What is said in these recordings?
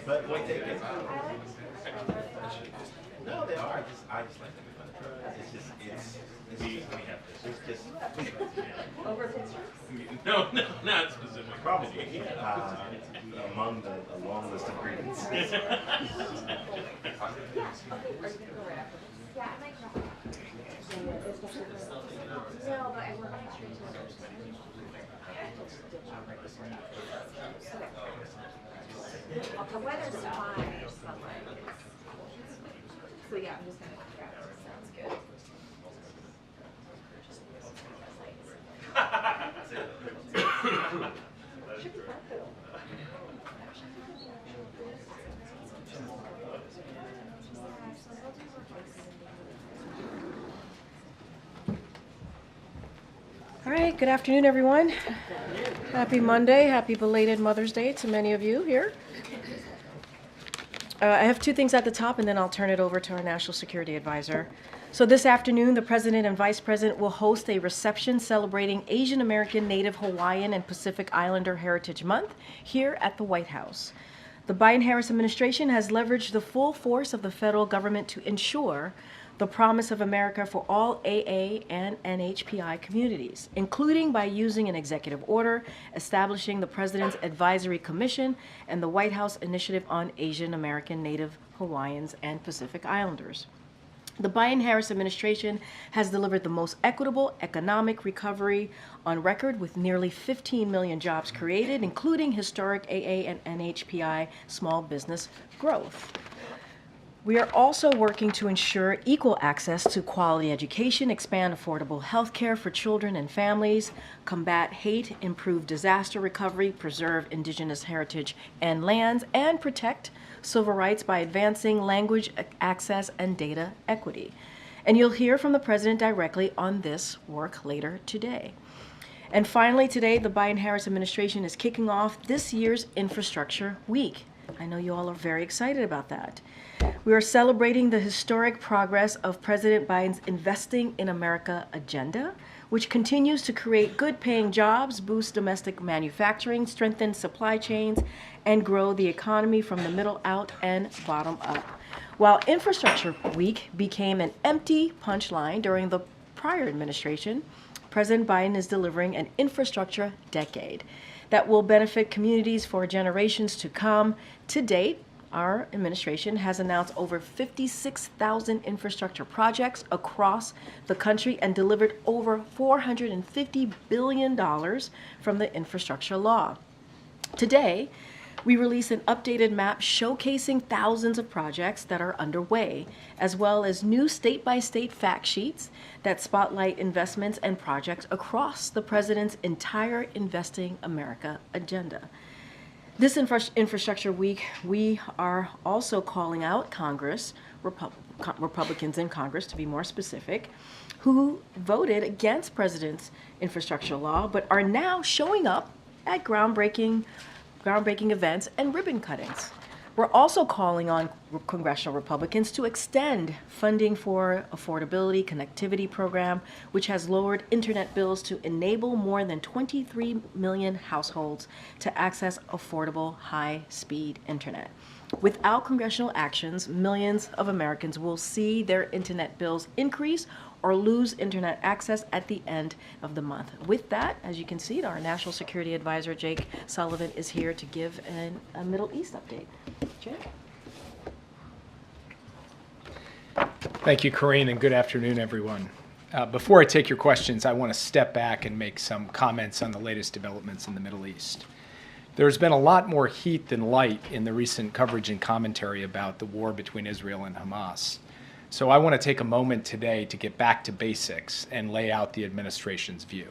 But we take it. No, they are. I just like to make fun of drugs. We have this. It's just Over pictures? No, not specifically. probably among the a long list of grievances. Okay, are you gonna go right after? Yeah, I might not. No, but I work on street the weather's fine, so yeah, I'm just gonna grab it. Sounds good. Should be fun though. All right, good afternoon, everyone. Happy Monday, happy belated Mother's Day to many of you here. I have two things at the top, and then I'll turn it over to our National Security Advisor. So this afternoon, the President and Vice President will host a reception celebrating Asian American, Native Hawaiian, and Pacific Islander Heritage Month here at the White House. The Biden-Harris administration has leveraged the full force of the federal government to ensure the promise of America for all AA and NHPI communities, including by using an executive order establishing the President's Advisory Commission and the White House Initiative on Asian American, Native Hawaiians, and Pacific Islanders. The Biden-Harris administration has delivered the most equitable economic recovery on record, with nearly 15 million jobs created, including historic AA and NHPI small business growth. We are also working to ensure equal access to quality education, expand affordable health care for children and families, combat hate, improve disaster recovery, preserve indigenous heritage and lands, and protect civil rights by advancing language access and data equity. And you'll hear from the President directly on this work later today. And finally, today, the Biden-Harris administration is kicking off this year's Infrastructure Week. I know you all are very excited about that. We are celebrating the historic progress of President Biden's Investing in America agenda, which continues to create good-paying jobs, boost domestic manufacturing, strengthen supply chains, and grow the economy from the middle out and bottom up. While Infrastructure Week became an empty punchline during the prior administration, President Biden is delivering an infrastructure decade that will benefit communities for generations to come. To date, our administration has announced over 56,000 infrastructure projects across the country and delivered over $450 billion from the infrastructure law. Today, we release an updated map showcasing thousands of projects that are underway, as well as new state-by-state fact sheets that spotlight investments and projects across the President's entire Investing America agenda. This Infrastructure Week, we are also calling out Congress, Republicans in Congress to be more specific, who voted against President's infrastructure law, but are now showing up at groundbreaking events and ribbon cuttings. We're also calling on congressional Republicans to extend funding for Affordability Connectivity Program, which has lowered internet bills to enable more than 23 million households to access affordable, high-speed internet. Without congressional actions, millions of Americans will see their internet bills increase or lose internet access at the end of the month. With that, as you can see, our National Security Advisor, Jake Sullivan, is here to give a Middle East update. Jake? Thank you, Karine, and good afternoon, everyone. Before I take your questions, I want to step back and make some comments on the latest developments in the Middle East. There's been a lot more heat than light in the recent coverage and commentary about the war between Israel and Hamas. So I want to take a moment today to get back to basics and lay out the administration's view.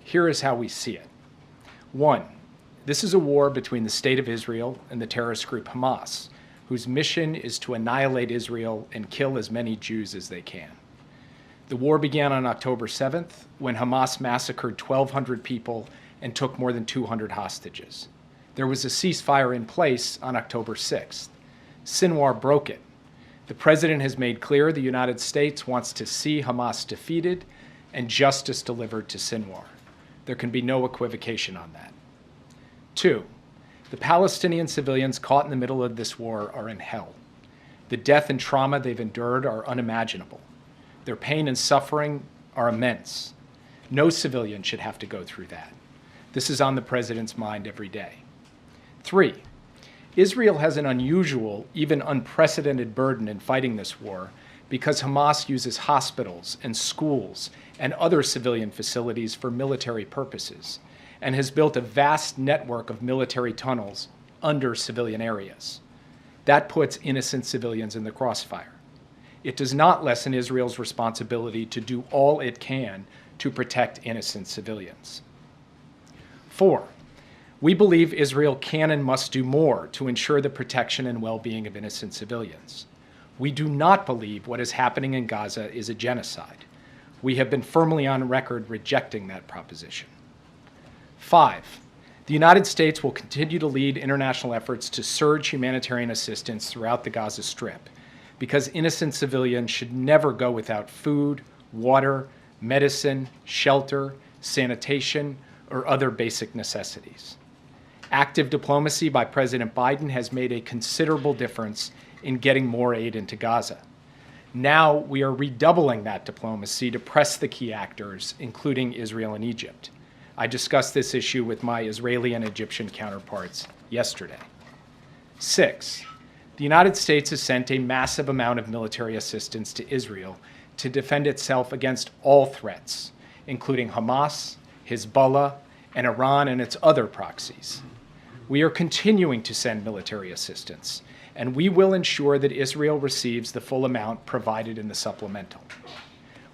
Here is how we see it. 1, this is a war between the State of Israel and the terrorist group Hamas, whose mission is to annihilate Israel and kill as many Jews as they can. The war began on October 7th, when Hamas massacred 1,200 people and took more than 200 hostages. There was a ceasefire in place on October 6th. Sinwar broke it. The president has made clear the United States wants to see Hamas defeated and justice delivered to Sinwar. There can be no equivocation on that. 2, The Palestinian civilians caught in the middle of this war are in hell. The death and trauma they've endured are unimaginable. Their pain and suffering are immense. No civilian should have to go through that. This is on the president's mind every day. 3, Israel has an unusual, even unprecedented burden in fighting this war because Hamas uses hospitals and schools and other civilian facilities for military purposes and has built a vast network of military tunnels under civilian areas. That puts innocent civilians in the crossfire. It does not lessen Israel's responsibility to do all it can to protect innocent civilians. 4, we believe Israel can and must do more to ensure the protection and well-being of innocent civilians. We do not believe what is happening in Gaza is a genocide. We have been firmly on record rejecting that proposition. 5, the United States will continue to lead international efforts to surge humanitarian assistance throughout the Gaza Strip because innocent civilians should never go without food, water, medicine, shelter, sanitation, or other basic necessities. Active diplomacy by President Biden has made a considerable difference in getting more aid into Gaza. Now we are redoubling that diplomacy to press the key actors, including Israel and Egypt. I discussed this issue with my Israeli and Egyptian counterparts yesterday. 6, the United States has sent a massive amount of military assistance to Israel to defend itself against all threats, including Hamas, Hezbollah, and Iran and its other proxies. We are continuing to send military assistance, and we will ensure that Israel receives the full amount provided in the supplemental.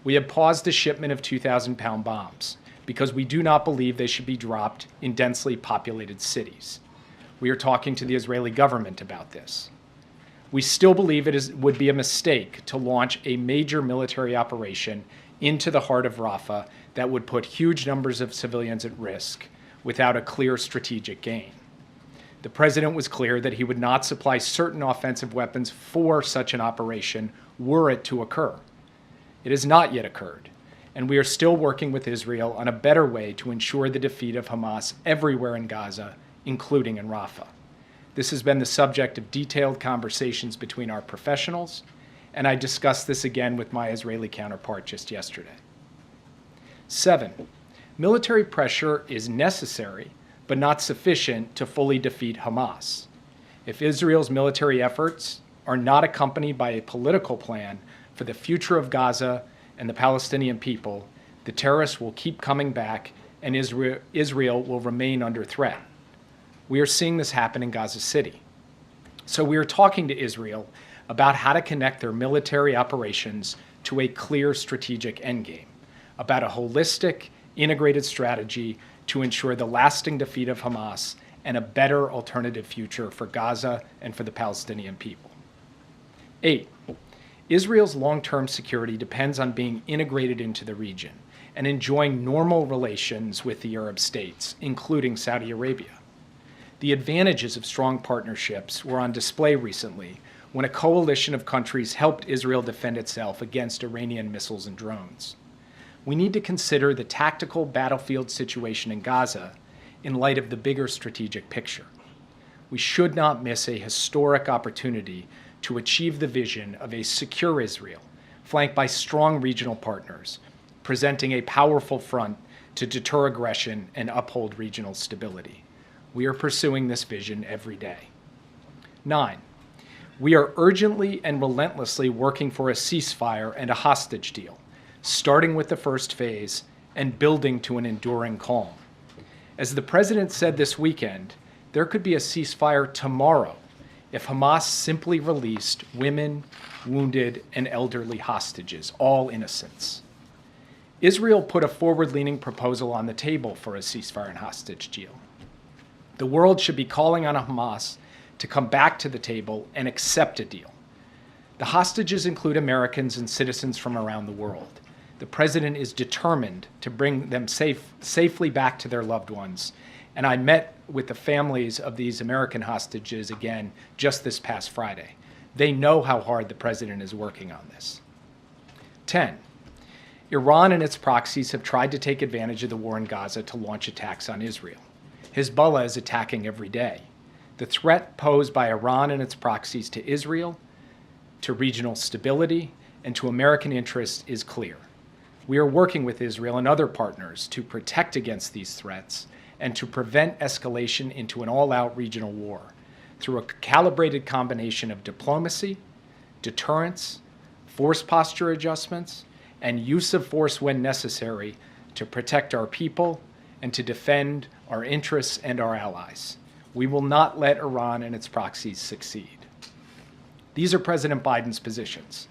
We have paused the shipment of 2,000-pound bombs because we do not believe they should be dropped in densely populated cities. We are talking to the Israeli government about this. We still believe would be a mistake to launch a major military operation into the heart of Rafah that would put huge numbers of civilians at risk without a clear strategic gain. The president was clear that he would not supply certain offensive weapons for such an operation were it to occur. It has not yet occurred, and we are still working with Israel on a better way to ensure the defeat of Hamas everywhere in Gaza, including in Rafah. This has been the subject of detailed conversations between our professionals, and I discussed this again with my Israeli counterpart just yesterday. 7, military pressure is necessary, but not sufficient to fully defeat Hamas. If Israel's military efforts are not accompanied by a political plan for the future of Gaza and the Palestinian people, the terrorists will keep coming back and Israel will remain under threat. We are seeing this happen in Gaza City. So we are talking to Israel about how to connect their military operations to a clear strategic endgame, about a holistic, integrated strategy to ensure the lasting defeat of Hamas and a better alternative future for Gaza and for the Palestinian people. 8, Israel's long-term security depends on being integrated into the region and enjoying normal relations with the Arab states, including Saudi Arabia. The advantages of strong partnerships were on display recently when a coalition of countries helped Israel defend itself against Iranian missiles and drones. We need to consider the tactical battlefield situation in Gaza in light of the bigger strategic picture. We should not miss a historic opportunity to achieve the vision of a secure Israel, flanked by strong regional partners, presenting a powerful front to deter aggression and uphold regional stability. We are pursuing this vision every day. 9, we are urgently and relentlessly working for a ceasefire and a hostage deal, starting with the first phase and building to an enduring calm. As the president said this weekend, there could be a ceasefire tomorrow if Hamas simply released women, wounded, and elderly hostages, all innocents. Israel put a forward-leaning proposal on the table for a ceasefire and hostage deal. The world should be calling on Hamas to come back to the table and accept a deal. The hostages include Americans and citizens from around the world. The president is determined to bring them safely back to their loved ones. And I met with the families of these American hostages again just this past Friday. They know how hard the president is working on this. 10, Iran and its proxies have tried to take advantage of the war in Gaza to launch attacks on Israel. Hezbollah is attacking every day. The threat posed by Iran and its proxies to Israel, to regional stability, and to American interests is clear. We are working with Israel and other partners to protect against these threats and to prevent escalation into an all-out regional war through a calibrated combination of diplomacy, deterrence, force posture adjustments, and use of force when necessary to protect our people and to defend our interests and our allies. We will not let Iran and its proxies succeed. These are President Biden's positions.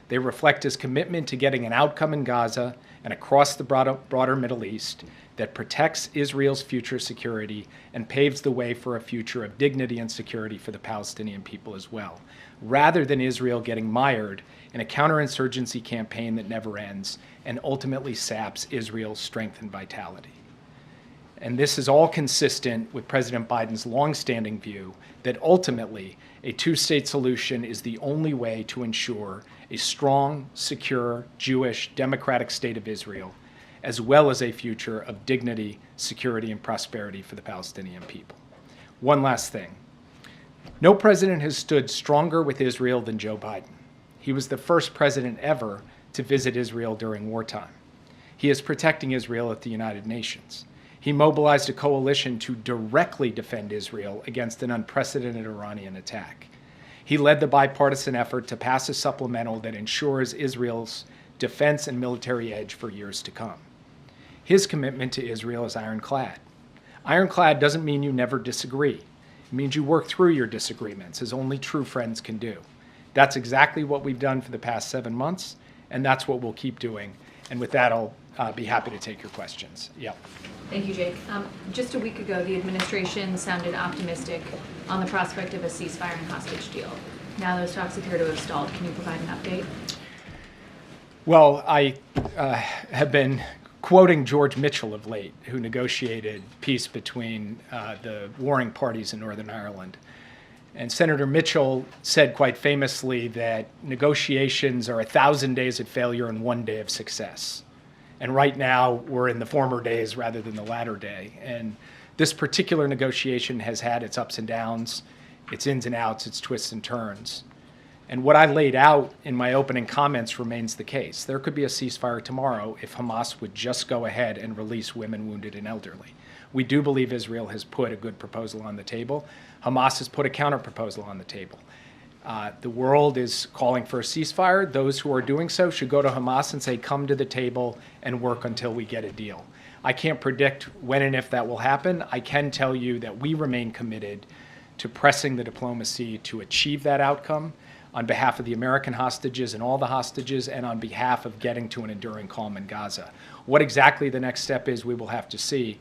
They reflect his commitment to getting an outcome in Gaza and across the broader Middle East that protects Israel's future security and paves the way for a future of dignity and security for the Palestinian people as well, rather than Israel getting mired in a counterinsurgency campaign that never ends and ultimately saps Israel's strength and vitality. And this is all consistent with President Biden's longstanding view that ultimately a two-state solution is the only way to ensure a strong, secure, Jewish, democratic state of Israel, as well as a future of dignity, security, and prosperity for the Palestinian people. One last thing. No president has stood stronger with Israel than Joe Biden. He was the first president ever to visit Israel during wartime. He is protecting Israel at the United Nations. He mobilized a coalition to directly defend Israel against an unprecedented Iranian attack. He led the bipartisan effort to pass a supplemental that ensures Israel's defense and military edge for years to come. His commitment to Israel is ironclad. Ironclad doesn't mean you never disagree. It means you work through your disagreements, as only true friends can do. That's exactly what we've done for the past 7 months, and that's what we'll keep doing. And with that, I'll be happy to take your questions. Yeah. Thank you, Jake. Just a week ago, the administration sounded optimistic on the prospect of a ceasefire and hostage deal. Now those talks appear to have stalled. Can you provide an update? Well, I have been quoting George Mitchell of late, who negotiated peace between the warring parties in Northern Ireland. And Senator Mitchell said quite famously that negotiations are 1,000 days of failure and 1 day of success. And right now, we're in the former days rather than the latter day. And this particular negotiation has had its ups and downs, its ins and outs, its twists and turns. And what I laid out in my opening comments remains the case. There could be a ceasefire tomorrow if Hamas would just go ahead and release women, wounded, and elderly. We do believe Israel has put a good proposal on the table. Hamas has put a counter proposal on the table. The world is calling for a ceasefire. Those who are doing so should go to Hamas and say, come to the table and work until we get a deal. I can't predict when and if that will happen. I can tell you that we remain committed to pressing the diplomacy to achieve that outcome on behalf of the American hostages and all the hostages, and on behalf of getting to an enduring calm in Gaza. What exactly the next step is, we will have to see.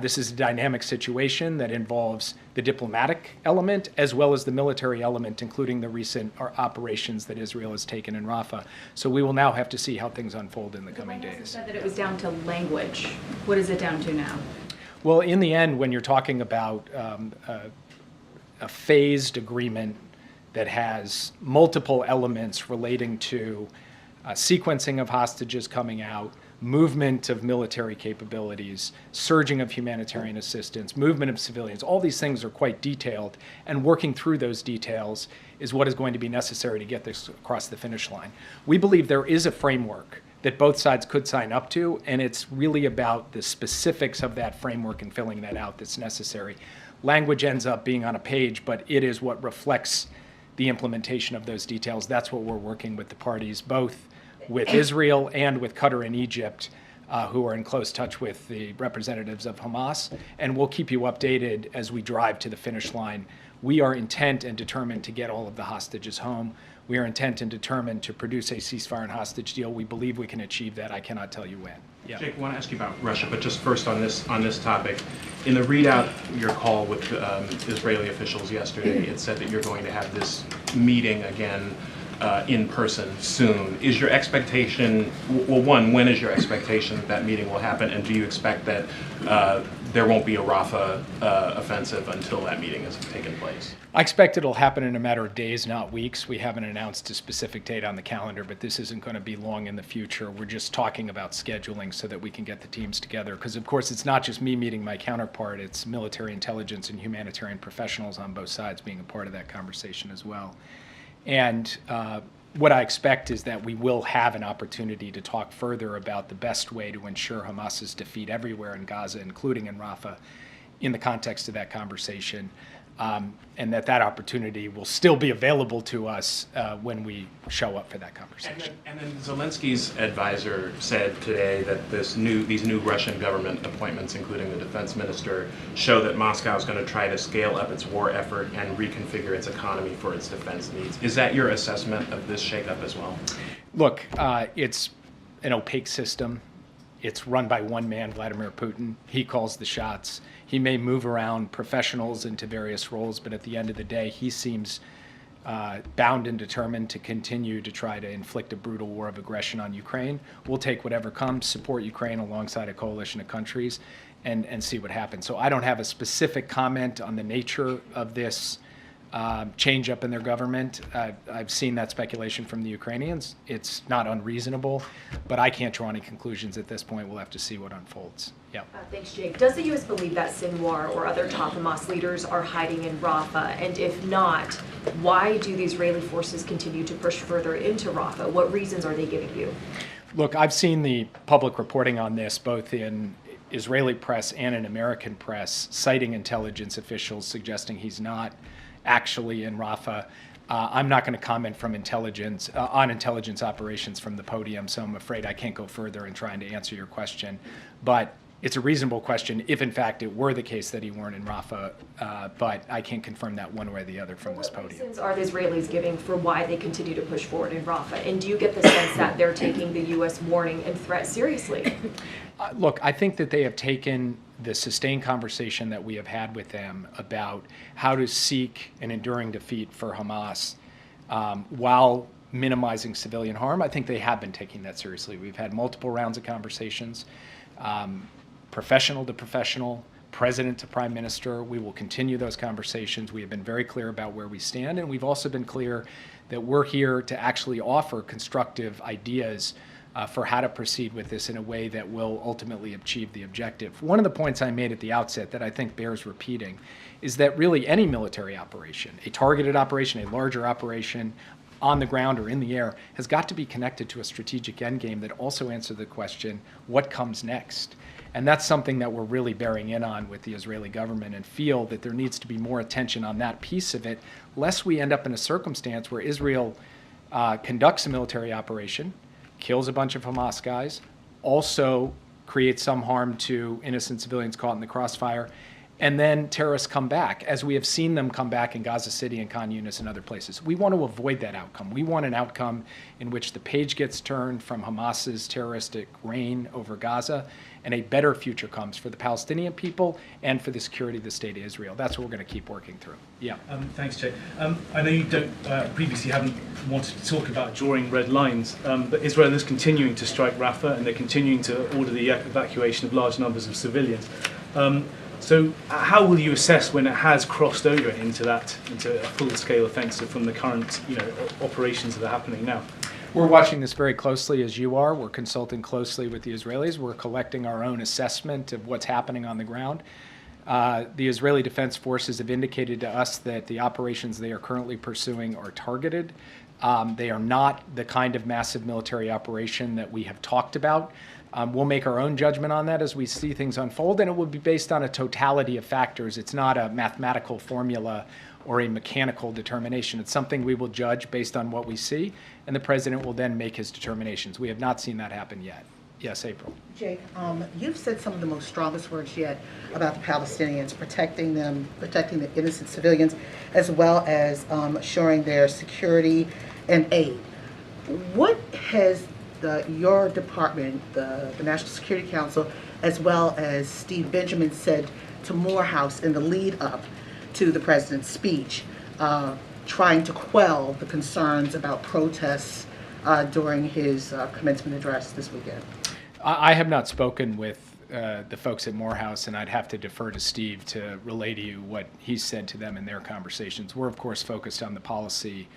This is a dynamic situation that involves the diplomatic element as well as the military element, including the recent operations that Israel has taken in Rafah. So we will now have to see how things unfold in the coming days. You said that it was down to language. What is it down to now? Well, in the end, when you're talking about a phased agreement that has multiple elements relating to sequencing of hostages coming out, movement of military capabilities, surging of humanitarian assistance, movement of civilians, all these things are quite detailed, and working through those details is what is going to be necessary to get this across the finish line. We believe there is a framework that both sides could sign up to, and it's really about the specifics of that framework and filling that out that's necessary. Language ends up being on a page, but it is what reflects the implementation of those details. That's what we're working with the parties, both with Israel and with Qatar and Egypt, who are in close touch with the representatives of Hamas. And we'll keep you updated as we drive to the finish line. We are intent and determined to get all of the hostages home. We are intent and determined to produce a ceasefire and hostage deal. We believe we can achieve that. I cannot tell you when. Yeah. Jake, I want to ask you about Russia, but just first on this topic. In the readout, your call with Israeli officials yesterday, it said that you're going to have this meeting again in person soon. Is your expectation, well, one, when is your expectation that meeting will happen, and do you expect that there won't be a Rafah offensive until that meeting has taken place? I expect it'll happen in a matter of days, not weeks. We haven't announced a specific date on the calendar, but this isn't going to be long in the future. We're just talking about scheduling so that we can get the teams together. Because, of course, it's not just me meeting my counterpart. It's military intelligence and humanitarian professionals on both sides being a part of that conversation as well. And what I expect is that we will have an opportunity to talk further about the best way to ensure Hamas's defeat everywhere in Gaza, including in Rafah, in the context of that conversation, and that opportunity will still be available to us when we show up for that conversation. And then Zelensky's advisor said today that these new Russian government appointments, including the defense minister, show that Moscow is going to try to scale up its war effort and reconfigure its economy for its defense needs. Is that your assessment of this shakeup as well? Look, it's an opaque system. It's run by one man, Vladimir Putin. He calls the shots. He may move around professionals into various roles, but at the end of the day, he seems bound and determined to continue to try to inflict a brutal war of aggression on Ukraine. We'll take whatever comes, support Ukraine alongside a coalition of countries, and see what happens. So I don't have a specific comment on the nature of this change up in their government. I've seen that speculation from the Ukrainians. It's not unreasonable, but I can't draw any conclusions at this point. We'll have to see what unfolds. Yeah. Thanks, Jake. Does the U.S. believe that Sinwar or other top Hamas leaders are hiding in Rafah? And if not, why do the Israeli forces continue to push further into Rafah? What reasons are they giving you? Look, I've seen the public reporting on this, both in Israeli press and in American press, citing intelligence officials suggesting he's not actually in Rafah. I'm not going to comment from intelligence on intelligence operations from the podium, so I'm afraid I can't go further in trying to answer your question. But it's a reasonable question if, in fact, it were the case that he weren't in Rafah, but I can't confirm that one way or the other from this podium. What reasons are the Israelis giving for why they continue to push forward in Rafah? And do you get the sense that they're taking the U.S. warning and threat seriously? Look, I think that they have taken the sustained conversation that we have had with them about how to seek an enduring defeat for Hamas while minimizing civilian harm. I think they have been taking that seriously. We've had multiple rounds of conversations, professional to professional, president to prime minister. We will continue those conversations. We have been very clear about where we stand, and we've also been clear that we're here to actually offer constructive ideas for how to proceed with this in a way that will ultimately achieve the objective. One of the points I made at the outset that I think bears repeating is that really any military operation, a targeted operation, a larger operation on the ground or in the air, has got to be connected to a strategic endgame that also answers the question, what comes next? And that's something that we're really bearing in on with the Israeli government, and feel that there needs to be more attention on that piece of it, lest we end up in a circumstance where Israel conducts a military operation, kills a bunch of Hamas guys, also creates some harm to innocent civilians caught in the crossfire, and then terrorists come back, as we have seen them come back in Gaza City and Khan Yunis and other places. We want to avoid that outcome. We want an outcome in which the page gets turned from Hamas's terroristic reign over Gaza, and a better future comes for the Palestinian people and for the security of the state of Israel. That's what we're going to keep working through. Yeah. Thanks, Jay. I know you don't previously haven't wanted to talk about drawing red lines, but Israel is continuing to strike Rafah, and they're continuing to order the evacuation of large numbers of civilians. So how will you assess when it has crossed over into a full-scale offensive from the current operations that are happening now? We're watching this very closely, as you are. We're consulting closely with the Israelis. We're collecting our own assessment of what's happening on the ground. The Israeli Defense Forces have indicated to us that the operations they are currently pursuing are targeted. They are not the kind of massive military operation that we have talked about. We'll make our own judgment on that as we see things unfold, and it will be based on a totality of factors. It's not a mathematical formula or a mechanical determination. It's something we will judge based on what we see, and the president will then make his determinations. We have not seen that happen yet. Yes, April. Jake, you've said some of the most strongest words yet about the Palestinians, protecting them, protecting the innocent civilians, as well as assuring their security and aid. What has your department, the National Security Council, as well as Steve Benjamin said to Morehouse in the lead up to the president's speech, trying to quell the concerns about protests during his commencement address this weekend? I have not spoken with the folks at Morehouse, and I'd have to defer to Steve to relay to you what he said to them in their conversations. We're, of course, focused on the policy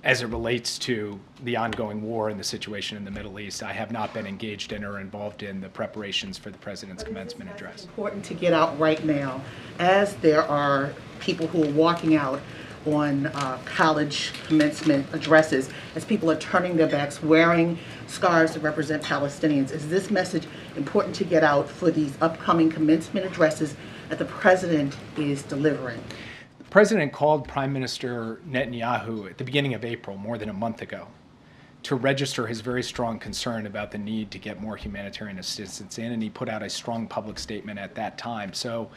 as it relates to the ongoing war and the situation in the Middle East. I have not been engaged in or involved in the preparations for the President's commencement address. It's important to get out right now, as there are people who are walking out on college commencement addresses, as people are turning their backs, wearing scarves that represent Palestinians. Is this message important to get out for these upcoming commencement addresses that the President is delivering? The President called Prime Minister Netanyahu at the beginning of April, more than a month ago, to register his very strong concern about the need to get more humanitarian assistance in, and he put out a strong public statement at that time. So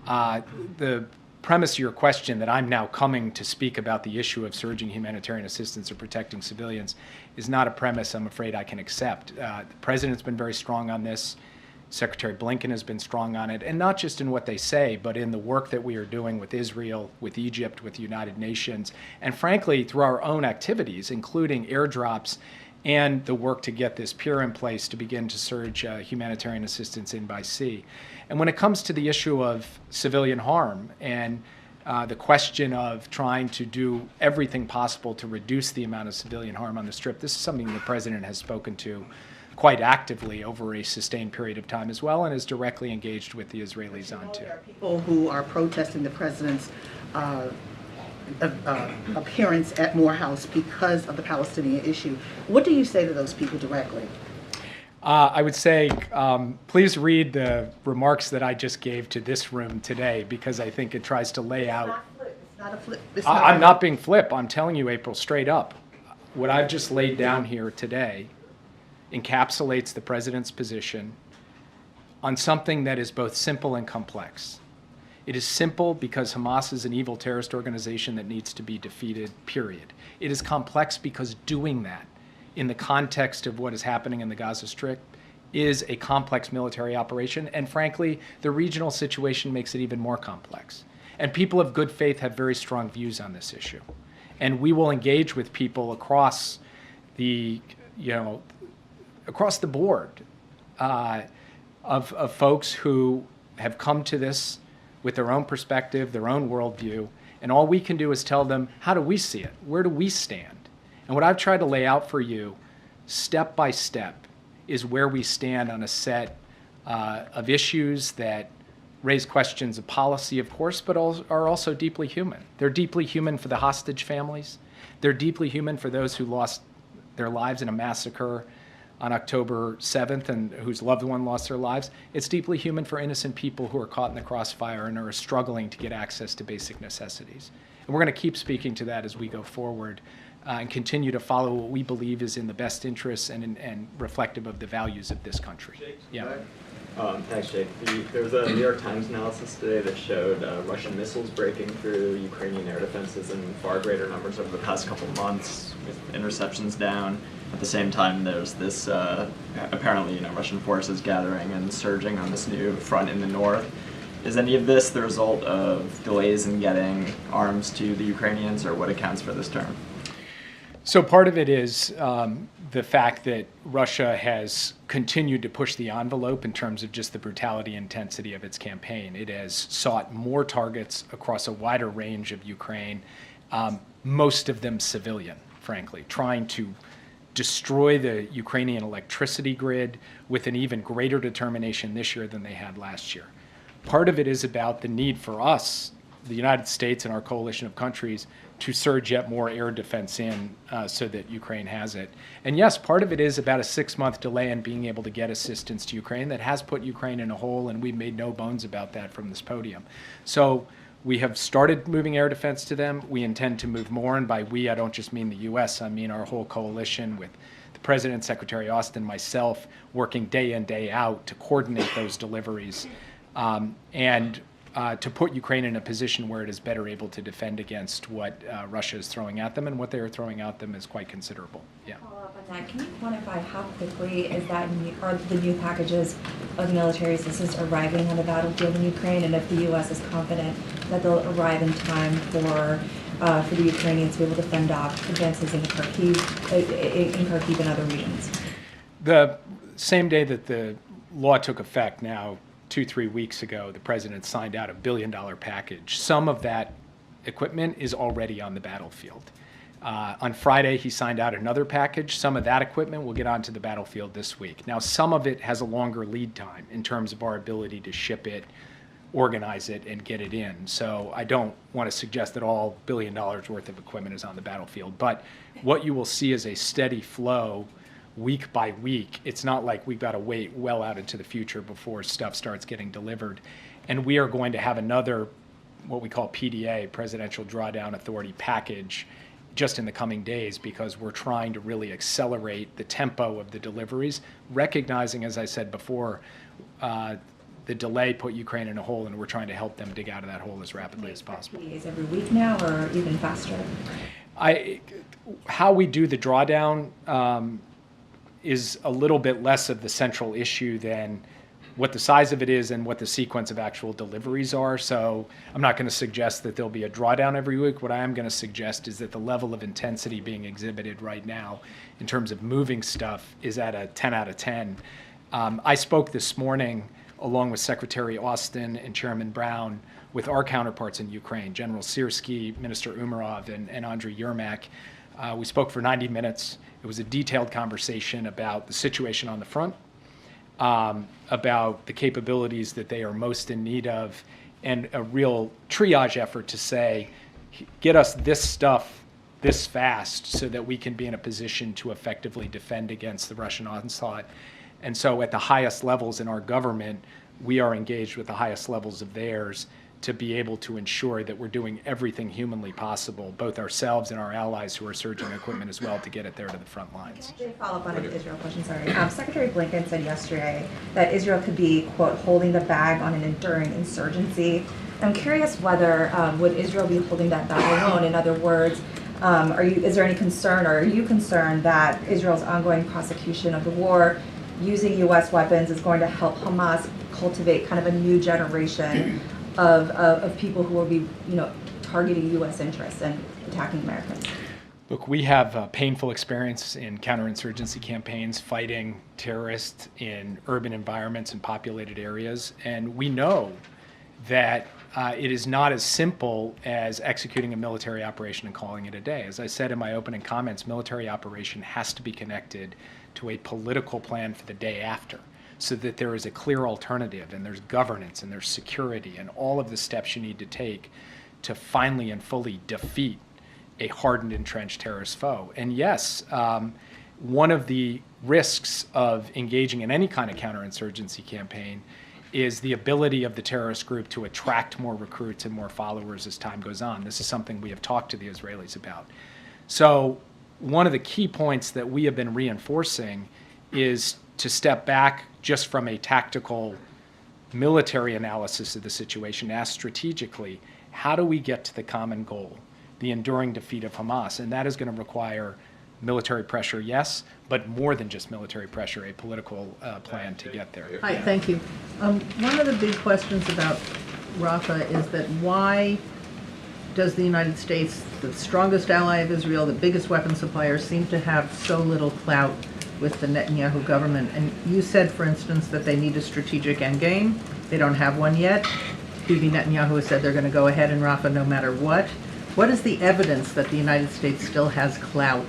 the premise of your question, that I'm now coming to speak about the issue of surging humanitarian assistance or protecting civilians, is not a premise I'm afraid I can accept. The President's been very strong on this. Secretary Blinken has been strong on it, and not just in what they say, but in the work that we are doing with Israel, with Egypt, with the United Nations, and frankly, through our own activities, including airdrops and the work to get this pier in place to begin to surge humanitarian assistance in by sea. And when it comes to the issue of civilian harm and the question of trying to do everything possible to reduce the amount of civilian harm on the Strip, this is something the President has spoken to quite actively over a sustained period of time as well, and is directly engaged with the Israelis on too. There are people who are protesting the President's appearance at Morehouse because of the Palestinian issue. What do you say to those people directly? I would say, please read the remarks that I just gave to this room today, because I think it tries to lay out. It's not a flip. I'm not being flip. I'm telling you, April, straight up. What I've just laid down here today encapsulates the President's position on something that is both simple and complex. It is simple because Hamas is an evil terrorist organization that needs to be defeated, period. It is complex because doing that in the context of what is happening in the Gaza Strip is a complex military operation, and frankly, the regional situation makes it even more complex. And people of good faith have very strong views on this issue. And we will engage with people across the, across the board of folks who have come to this with their own perspective, their own worldview, and all we can do is tell them, how do we see it? Where do we stand? And what I've tried to lay out for you, step by step, is where we stand on a set of issues that raise questions of policy, of course, but are also deeply human. They're deeply human for the hostage families. They're deeply human for those who lost their lives in a massacre on October 7th and whose loved one lost their lives. It's deeply human for innocent people who are caught in the crossfire and are struggling to get access to basic necessities. And we're going to keep speaking to that as we go forward and continue to follow what we believe is in the best interests and reflective of the values of this country. Yeah. Thanks, Jake. There was a New York Times analysis today that showed Russian missiles breaking through Ukrainian air defenses in far greater numbers over the past couple months, with interceptions down. At the same time, there's this apparently, Russian forces gathering and surging on this new front in the north. Is any of this the result of delays in getting arms to the Ukrainians, or what accounts for this turn? So part of it is the fact that Russia has continued to push the envelope in terms of just the brutality and intensity of its campaign. It has sought more targets across a wider range of Ukraine, most of them civilian, frankly, trying to destroy the Ukrainian electricity grid with an even greater determination this year than they had last year. Part of it is about the need for us, the United States and our coalition of countries, to surge yet more air defense in so that Ukraine has it. And yes, part of it is about a 6-month delay in being able to get assistance to Ukraine that has put Ukraine in a hole, and we've made no bones about that from this podium. So we have started moving air defense to them. We intend to move more, and by we, I don't just mean the U.S., I mean our whole coalition with the President, Secretary Austin, myself, working day in, day out to coordinate those deliveries and to put Ukraine in a position where it is better able to defend against what Russia is throwing at them, and what they are throwing at them is quite considerable. Yeah. Follow up on that. Can you quantify how quickly are the new packages of military assistance arriving on the battlefield in Ukraine, and if the U.S. is confident that they'll arrive in time for the Ukrainians to be able to fend off advances in Kharkiv and other regions? The same day that the law took effect now 2-3 weeks ago, the president signed out $1 billion package. Some of that equipment is already on the battlefield. On Friday, he signed out another package. Some of that equipment will get onto the battlefield this week. Now, some of it has a longer lead time in terms of our ability to ship it, organize it, and get it in. So I don't want to suggest that all $1 billion worth of equipment is on the battlefield. But what you will see is a steady flow week by week. It's not like we've got to wait well out into the future before stuff starts getting delivered. And we are going to have another, what we call PDA, Presidential Drawdown Authority package, just in the coming days, because we're trying to really accelerate the tempo of the deliveries, recognizing, as I said before, the delay put Ukraine in a hole, and we're trying to help them dig out of that hole as rapidly as possible. PDAs every week now, or even faster? How we do the drawdown is a little bit less of the central issue than what the size of it is and what the sequence of actual deliveries are. So I'm not going to suggest that there'll be a drawdown every week. What I am going to suggest is that the level of intensity being exhibited right now in terms of moving stuff is at a 10 out of 10. I spoke this morning along with Secretary Austin and Chairman Brown with our counterparts in Ukraine, General Syrskyi, Minister Umerov, and Andriy Yermak. We spoke for 90 minutes. It was a detailed conversation about the situation on the front, about the capabilities that they are most in need of, and a real triage effort to say, get us this stuff this fast so that we can be in a position to effectively defend against the Russian onslaught. And so at the highest levels in our government, we are engaged with the highest levels of theirs to be able to ensure that we're doing everything humanly possible, both ourselves and our allies who are surging equipment as well, to get it there to the front lines. Can I follow up on an Israel question? Sorry. Secretary Blinken said yesterday that Israel could be, quote, holding the bag on an enduring insurgency. I'm curious whether would Israel be holding that bag alone? In other words, is there any concern, or are you concerned that Israel's ongoing prosecution of the war using U.S. weapons is going to help Hamas cultivate kind of a new generation of people who will be, targeting U.S. interests and attacking Americans? Look, we have a painful experience in counterinsurgency campaigns fighting terrorists in urban environments and populated areas, and we know that it is not as simple as executing a military operation and calling it a day. As I said in my opening comments, military operation has to be connected to a political plan for the day after, so that there is a clear alternative, and there's governance, and there's security, and all of the steps you need to take to finally and fully defeat a hardened, entrenched terrorist foe. And yes, one of the risks of engaging in any kind of counterinsurgency campaign is the ability of the terrorist group to attract more recruits and more followers as time goes on. This is something we have talked to the Israelis about. So one of the key points that we have been reinforcing is to step back just from a tactical military analysis of the situation, ask strategically, how do we get to the common goal, the enduring defeat of Hamas? And that is going to require military pressure, yes, but more than just military pressure, a political plan to get there. Hi, thank you. One of the big questions about Rafah is that why does the United States, the strongest ally of Israel, the biggest weapon supplier, seem to have so little clout with the Netanyahu government? And you said, for instance, that they need a strategic endgame. They don't have one yet. Bibi Netanyahu has said they're going to go ahead in Rafah no matter what. What is the evidence that the United States still has clout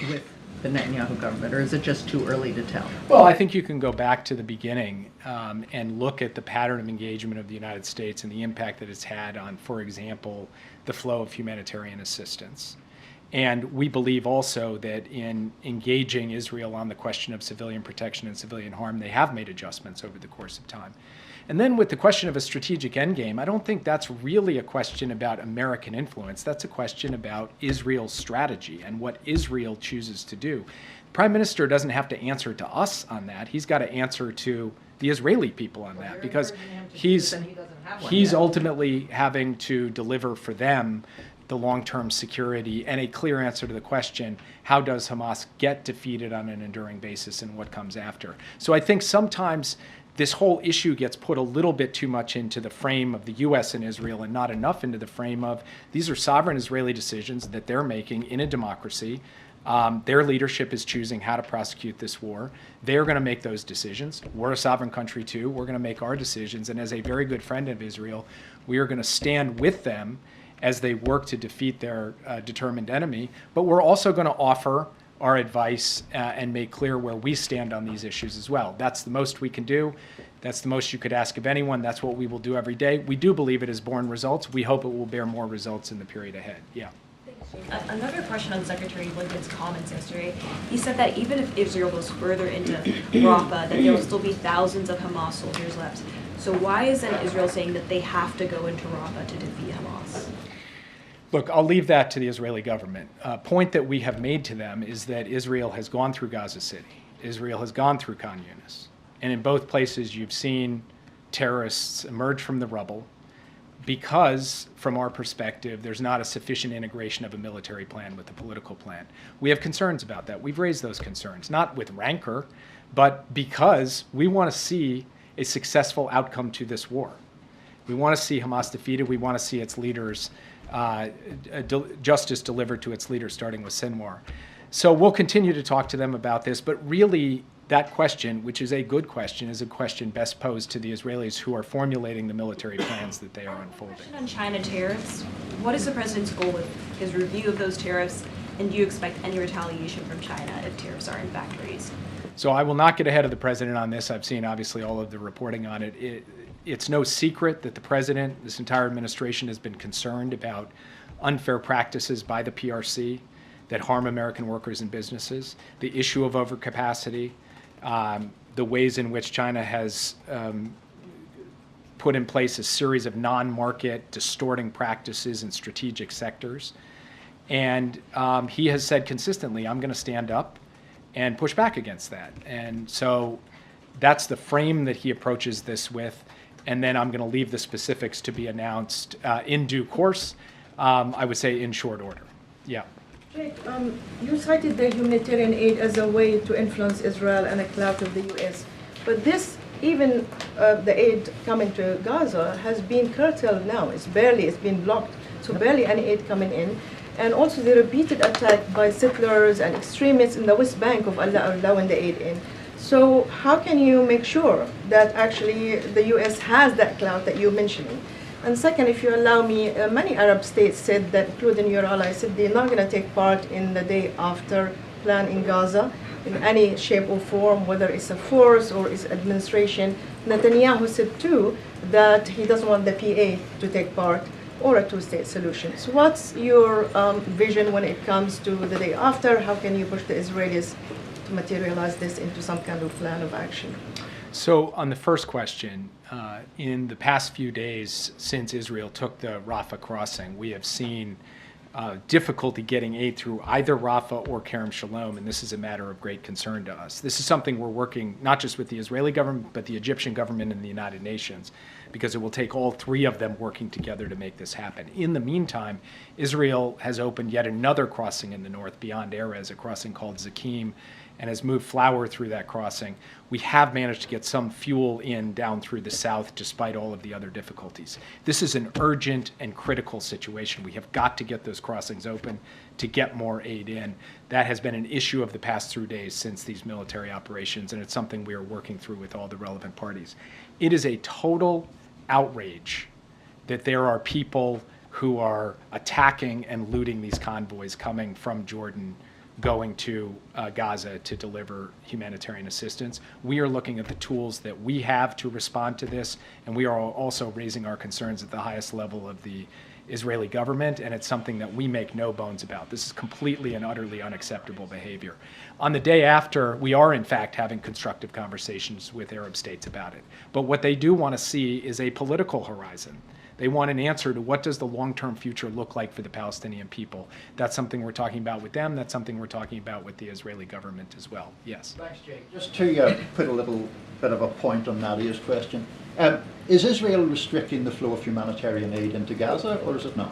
with the Netanyahu government, or is it just too early to tell? Well, I think you can go back to the beginning and look at the pattern of engagement of the United States and the impact that it's had on, for example, the flow of humanitarian assistance. And we believe also that in engaging Israel on the question of civilian protection and civilian harm, they have made adjustments over the course of time. And then with the question of a strategic endgame, I don't think that's really a question about American influence. That's a question about Israel's strategy and what Israel chooses to do. The Prime Minister doesn't have to answer to us on that. He's got to answer to the Israeli people on that, because he's ultimately having to deliver for them the long-term security and a clear answer to the question, how does Hamas get defeated on an enduring basis and what comes after? So I think sometimes this whole issue gets put a little bit too much into the frame of the U.S. and Israel and not enough into the frame of these are sovereign Israeli decisions that they're making in a democracy. Their leadership is choosing how to prosecute this war. They're going to make those decisions. We're a sovereign country too. We're going to make our decisions. And as a very good friend of Israel, we are going to stand with them as they work to defeat their determined enemy. But we're also going to offer our advice and make clear where we stand on these issues as well. That's the most we can do. That's the most you could ask of anyone. That's what we will do every day. We do believe it has borne results. We hope it will bear more results in the period ahead. Yeah. Another question on Secretary Blinken's comments yesterday. He said that even if Israel goes further into Rafah, that there will still be thousands of Hamas soldiers left. So why isn't Israel saying that they have to go into Rafah to defeat Hamas? Look, I'll leave that to the Israeli government. A point that we have made to them is that Israel has gone through Gaza City. Israel has gone through Khan Yunis. And in both places, you've seen terrorists emerge from the rubble because, from our perspective, there's not a sufficient integration of a military plan with the political plan. We have concerns about that. We've raised those concerns, not with rancor, but because we want to see a successful outcome to this war. We want to see Hamas defeated. We want to see its leaders, justice delivered to its leaders, starting with Sinwar. So we'll continue to talk to them about this, but really that question, which is a good question, is a question best posed to the Israelis who are formulating the military plans that they are unfolding. On China tariffs, what is the president's goal with his review of those tariffs, and do you expect any retaliation from China if tariffs are in fact raised? So I will not get ahead of the president on this. I've seen obviously all of the reporting on it. It's no secret that the president, this entire administration, has been concerned about unfair practices by the PRC that harm American workers and businesses, the issue of overcapacity, the ways in which China has put in place a series of non-market distorting practices in strategic sectors. And he has said consistently, I'm going to stand up and push back against that. And so that's the frame that he approaches this with. And then I'm going to leave the specifics to be announced in due course, I would say in short order. Yeah. Jake, you cited the humanitarian aid as a way to influence Israel and a clout of the U.S. But this, even the aid coming to Gaza, has been curtailed now. It's been blocked. So barely any aid coming in. And also the repeated attack by settlers and extremists in the West Bank of allowing the aid in. So how can you make sure that actually the U.S. has that clout that you're mentioning? And second, if you allow me, many Arab states said that, including your allies, said they're not going to take part in the day after plan in Gaza in any shape or form, whether it's a force or it's administration. Netanyahu said too that he doesn't want the PA to take part or a two-state solution. So what's your vision when it comes to the day after? How can you push the Israelis to materialize this into some kind of plan of action? So on the first question, in the past few days since Israel took the Rafah crossing, we have seen difficulty getting aid through either Rafah or Kerem Shalom, and this is a matter of great concern to us. This is something we're working not just with the Israeli government, but the Egyptian government and the United Nations, because it will take all three of them working together to make this happen. In the meantime, Israel has opened yet another crossing in the north beyond Erez, a crossing called Zakim, and has moved flour through that crossing. We have managed to get some fuel in down through the south despite all of the other difficulties. This is an urgent and critical situation. We have got to get those crossings open to get more aid in. That has been an issue of the past 3 days since these military operations, and it's something we are working through with all the relevant parties. It is a total outrage that there are people who are attacking and looting these convoys coming from Jordan going to Gaza to deliver humanitarian assistance. We are looking at the tools that we have to respond to this, and we are also raising our concerns at the highest level of the Israeli government, and it's something that we make no bones about. This is completely and utterly unacceptable behavior. On the day after, we are in fact having constructive conversations with Arab states about it. But what they do want to see is a political horizon. They want an answer to what does the long-term future look like for the Palestinian people. That's something we're talking about with them. That's something we're talking about with the Israeli government as well. Yes. Thanks, Jake. Just to put a little bit of a point on Nadia's question, is Israel restricting the flow of humanitarian aid into Gaza, or is it not?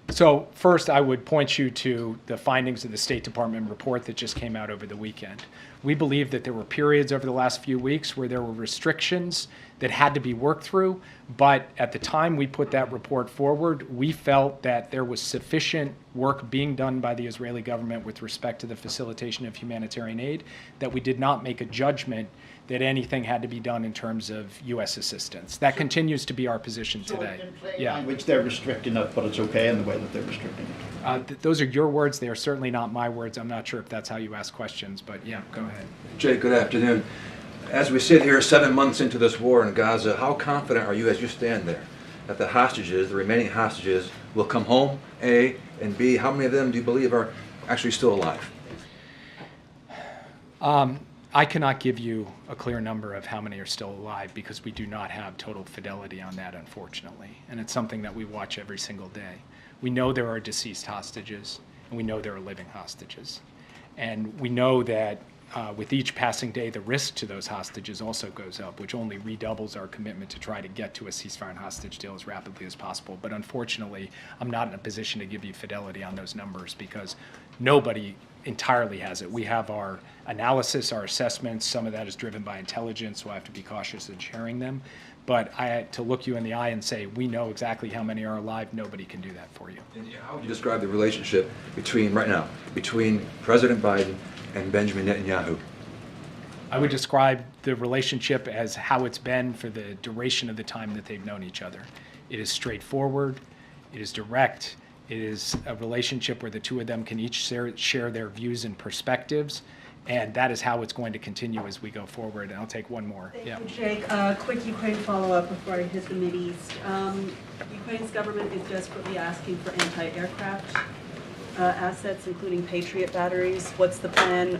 So first, I would point you to the findings of the State Department report that just came out over the weekend, We believe that there were periods over the last few weeks where there were restrictions that had to be worked through, but at the time we put that report forward, we felt that there was sufficient work being done by the Israeli government with respect to the facilitation of humanitarian aid that we did not make a judgment that anything had to be done in terms of U.S. assistance. That continues to be our position today. In plain language, they're restricting it, but it's okay in the way that they're restricting it. Those are your words. They are certainly not my words. I'm not sure if that's how you ask questions, but yeah, go ahead. Jay, good afternoon. As we sit here 7 months into this war in Gaza, how confident are you as you stand there that the hostages, the remaining hostages, will come home, A, and B, how many of them do you believe are actually still alive? I cannot give you a clear number of how many are still alive because we do not have total fidelity on that, unfortunately. And it's something that we watch every single day. We know there are deceased hostages, and we know there are living hostages. And we know that with each passing day, the risk to those hostages also goes up, which only redoubles our commitment to try to get to a ceasefire and hostage deal as rapidly as possible. But unfortunately, I'm not in a position to give you fidelity on those numbers because nobody entirely has it. We have our analysis, our assessments. Some of that is driven by intelligence, so I have to be cautious in sharing them. But to look you in the eye and say, we know exactly how many are alive, nobody can do that for you. And how would you describe the relationship between, right now, between President Biden and Benjamin Netanyahu? I would describe the relationship as how it's been for the duration of the time that they've known each other. It is straightforward, it is direct, it is a relationship where the two of them can each share their views and perspectives, and that is how it's going to continue as we go forward. And I'll take one more. Thank you, Jake. Quick Ukraine follow-up before I hit the Mideast. Ukraine's government is desperately asking for anti-aircraft assets, including Patriot batteries. What's the plan?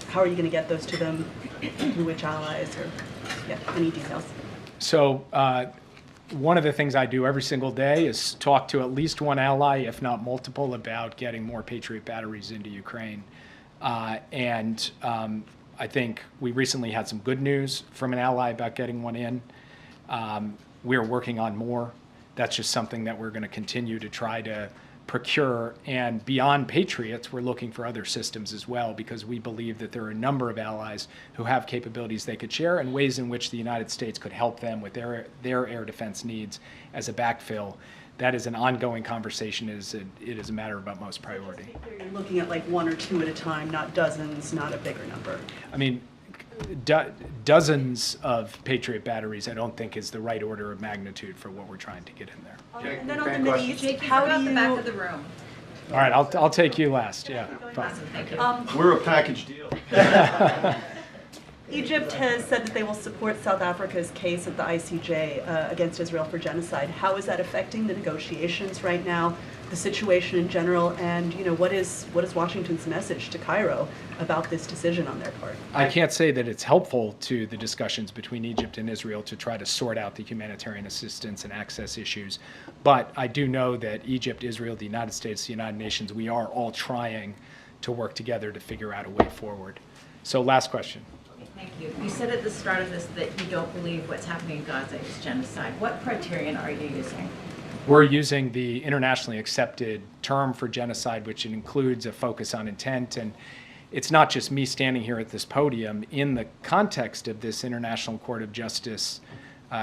How are you going to get those to them? Through which allies? Or any details? So one of the things I do every single day is talk to at least one ally, if not multiple, about getting more Patriot batteries into Ukraine. And I think we recently had some good news from an ally about getting one in. We're working on more. That's just something that we're going to continue to try to procure. And beyond Patriots, we're looking for other systems as well, because we believe that there are a number of allies who have capabilities they could share and ways in which the United States could help them with their air defense needs as a backfill. That is an ongoing conversation. It is a matter of utmost priority. You're looking at like one or two at a time, not dozens, not a bigger number. I mean, dozens of Patriot batteries I don't think is the right order of magnitude for what we're trying to get in there. And then on the Mideast, how do you... the back of the room. All right, I'll take you last. Yeah. Fine. Awesome, thank you. We're a package deal. Egypt has said that they will support South Africa's case at the ICJ against Israel for genocide. How is that affecting the negotiations right now, the situation in general, and what is Washington's message to Cairo about this decision on their part? I can't say that it's helpful to the discussions between Egypt and Israel to try to sort out the humanitarian assistance and access issues, but I do know that Egypt, Israel, the United States, the United Nations, we are all trying to work together to figure out a way forward. So last question. Thank you. You said at the start of this that you don't believe what's happening in Gaza is genocide. What criterion are you using? We're using the internationally accepted term for genocide, which includes a focus on intent. And it's not just me standing here at this podium. In the context of this International Court of Justice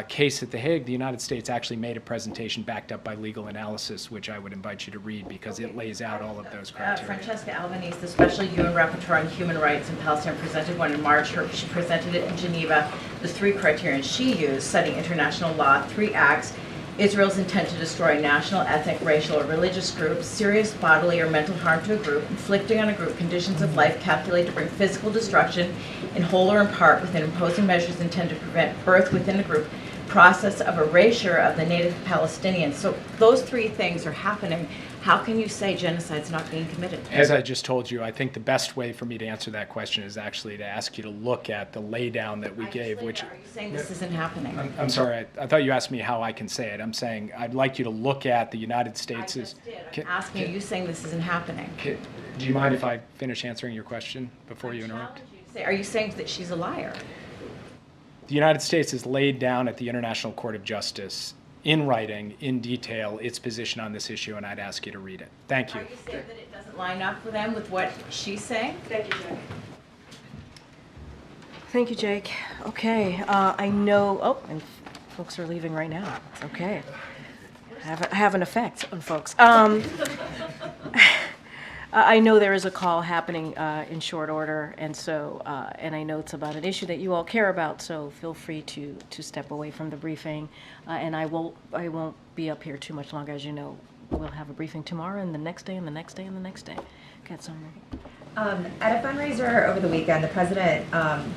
case at The Hague, the United States actually made a presentation backed up by legal analysis, which I would invite you to read because it lays out all of those criteria. Francesca Albanese, the Special UN Rapporteur on Human Rights in Palestine, presented one in March. She presented it in Geneva. The three criterion she used, citing international law, 3 acts: Israel's intent to destroy national, ethnic, racial, or religious groups, serious bodily or mental harm to a group, inflicting on a group conditions of life calculated to bring physical destruction in whole or in part within imposing measures intended to prevent birth within a group, process of erasure of the native Palestinians. So those 3 things are happening. How can you say genocide's not being committed? As I just told you, I think the best way for me to answer that question is actually to ask you to look at the laydown that we gave, which... Are you saying this isn't happening? I'm sorry, I thought you asked me how I can say it. I'm saying I'd like you to look at the United States' I just did. I'm asking you saying this isn't happening. Do you mind if I finish answering your question before you interrupt? Are you saying that she's a liar? The United States has laid down at the International Court of Justice in writing, in detail, its position on this issue, and I'd ask you to read it. Thank you. Are you saying that it doesn't line up for them with what she's saying? Thank you, Jack. Thank you, Jake. Okay, I know, oh, and folks are leaving right now. It's okay. I have an effect on folks. I know there is a call happening in short order, and so, and I know it's about an issue that you all care about, so feel free to step away from the briefing. And I won't be up here too much longer. As you know, we'll have a briefing tomorrow, and the next day, and the next day, and the next day. Got some. At a fundraiser over the weekend, the president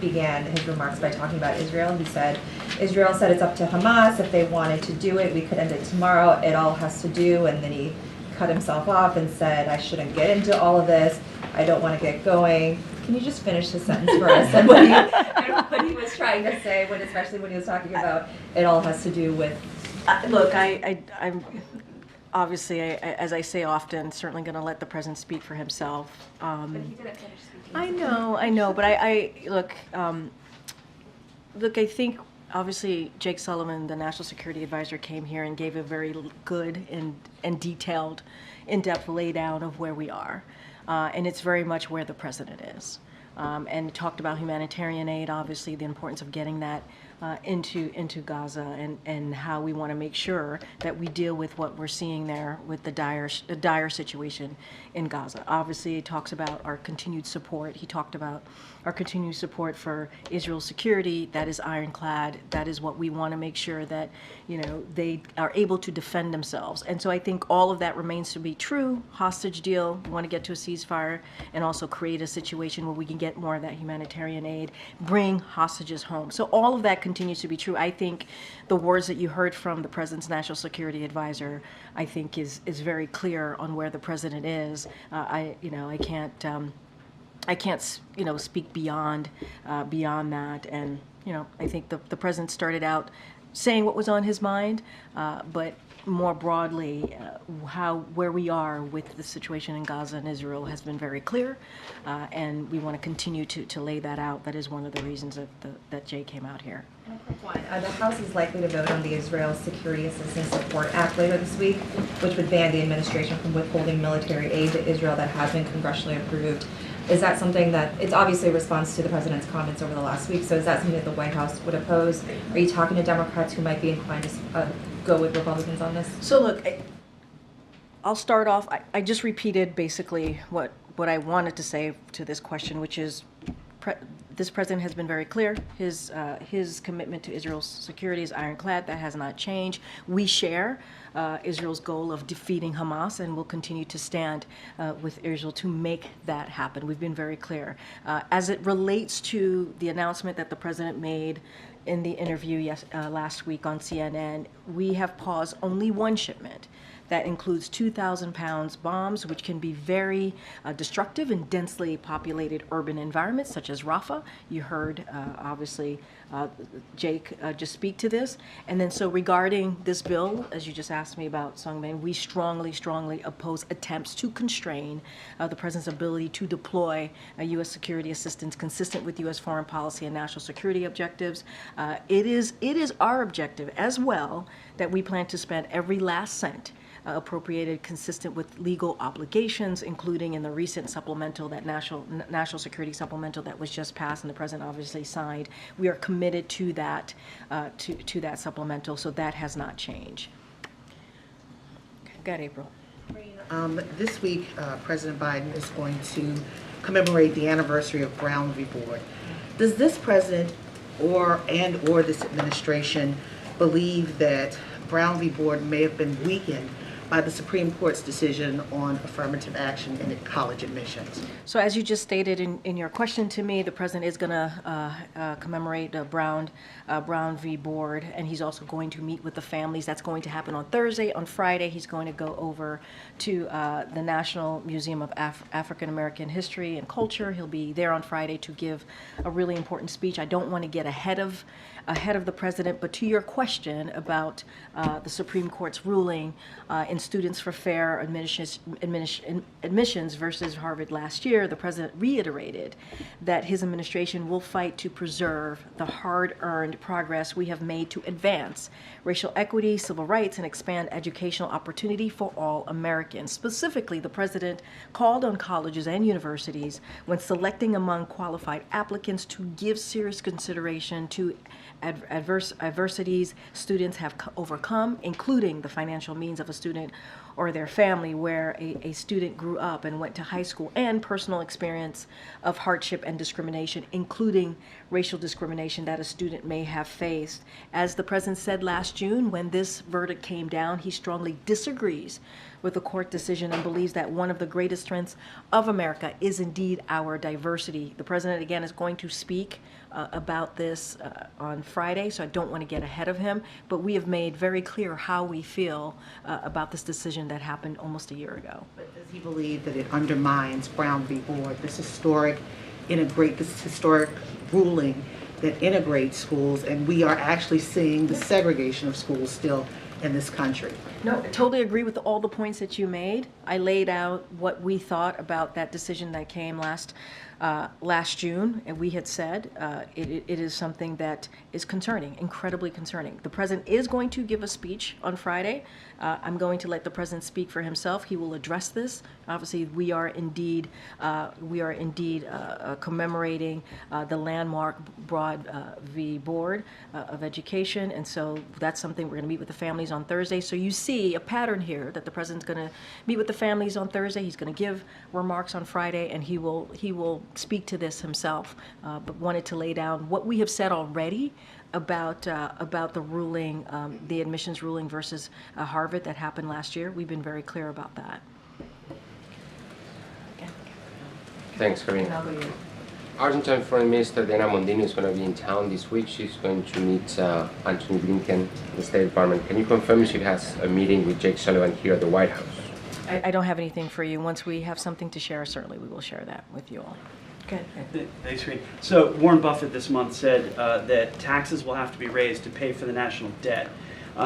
began his remarks by talking about Israel. He said, Israel said it's up to Hamas. If they wanted to do it, we could end it tomorrow. It all has to do, and then he cut himself off and said, I shouldn't get into all of this. I don't want to get going. Can you just finish the sentence for us? And what he was trying to say, especially when he was talking about it all has to do with... Look, I'm obviously, as I say often, certainly going to let the president speak for himself. But he didn't finish speaking. I know, but I look, I think obviously Jake Sullivan, the National Security Advisor, came here and gave a very good and detailed, in-depth laydown of where we are, and it's very much where the president is. And talked about humanitarian aid, obviously the importance of getting that into Gaza, and how we want to make sure that we deal with what we're seeing there with the dire situation in Gaza. Obviously, he talks about our continued support. He talked about our continued support for Israel's security. That is ironclad. That is what we want to make sure that, they are able to defend themselves. And so I think all of that remains to be true. Hostage deal, we want to get to a ceasefire, and also create a situation where we can get more of that humanitarian aid, bring hostages home. So all of that continues to be true. I think the words that you heard from the President's National Security Advisor, I think is very clear on where the President is. I can't speak beyond that. And I think the President started out saying what was on his mind, but more broadly, where we are with the situation in Gaza and Israel has been very clear, and we want to continue to lay that out. That is one of the reasons that Jay came out here. And a quick one. The House is likely to vote on the Israel Security Assistance Support Act later this week, which would ban the administration from withholding military aid to Israel that has been congressionally approved. Is that something that, it's obviously a response to the president's comments over the last week, so is that something that the White House would oppose? Are you talking to Democrats who might be inclined to go with Republicans on this? So look, I'll start off, I just repeated basically what I wanted to say to this question, which is this president has been very clear. His commitment to Israel's security is ironclad. That has not changed. We share Israel's goal of defeating Hamas, and will continue to stand with Israel to make that happen. We've been very clear. As it relates to the announcement that the president made in the interview last week on CNN, we have paused only one shipment. That includes 2,000 pounds bombs, which can be very destructive in densely populated urban environments, such as Rafah. You heard, obviously, Jake just speak to this. And then so regarding this bill, as you just asked me about, Sungmin, we strongly, strongly oppose attempts to constrain the president's ability to deploy U.S. security assistance consistent with U.S. foreign policy and national security objectives. It is our objective as well that we plan to spend every last cent appropriated consistent with legal obligations, including in the recent supplemental, that national security supplemental that was just passed and the president obviously signed. We are committed to that to that supplemental, so that has not changed. Okay, got April. This week, President Biden is going to commemorate the anniversary of Brown v. Board. Does this president or this administration believe that Brown v. Board may have been weakened by the Supreme Court's decision on affirmative action in college admissions? So as you just stated in your question to me, the president is going to commemorate Brown v. Board, and he's also going to meet with the families. That's going to happen on Thursday. On Friday, he's going to go over to the National Museum of African American History and Culture. He'll be there on Friday to give a really important speech. I don't want to get ahead of the president, but to your question about the Supreme Court's ruling in in Students for Fair Admissions versus Harvard last year, the president reiterated that his administration will fight to preserve the hard-earned progress we have made to advance racial equity, civil rights, and expand educational opportunity for all Americans. Specifically, the president called on colleges and universities when selecting among qualified applicants to give serious consideration to adversities students have overcome, including the financial means of a student or their family where a student grew up and went to high school, and personal experience of hardship and discrimination, including racial discrimination that a student may have faced. As the president said last June, when this verdict came down, he strongly disagrees with the court decision and believes that one of the greatest strengths of America is indeed our diversity. The president, again, is going to speak about this on Friday, so I don't want to get ahead of him, but we have made very clear how we feel about this decision that happened almost a year ago. But does he believe that it undermines Brown v. Board, this historic ruling that integrates schools, and we are actually seeing the segregation of schools still in this country? No, I totally agree with all the points that you made. I laid out what we thought about that decision that came last June, and we had said it is something that is concerning, incredibly concerning. The president is going to give a speech on Friday. I'm going to let the president speak for himself. He will address this. Obviously, we are indeed commemorating the landmark Broad v. Board of Education, and so that's something we're going to meet with the families on Thursday. So you see a pattern here that the president's going to meet with the families on Thursday. He's going to give remarks on Friday, and he will speak to this himself. But wanted to lay down what we have said already about the ruling, the admissions ruling versus Harvard that happened last year. We've been very clear about that. Thanks, Karine. Argentine Foreign Minister Diana Mondini is going to be in town this week. She's going to meet Antony Blinken, the State Department. Can you confirm she has a meeting with Jake Sullivan here at the White House? I don't have anything for you. Once we have something to share, certainly we will share that with you all. Okay. Thanks, Karine. So Warren Buffett this month said that taxes will have to be raised to pay for the national debt.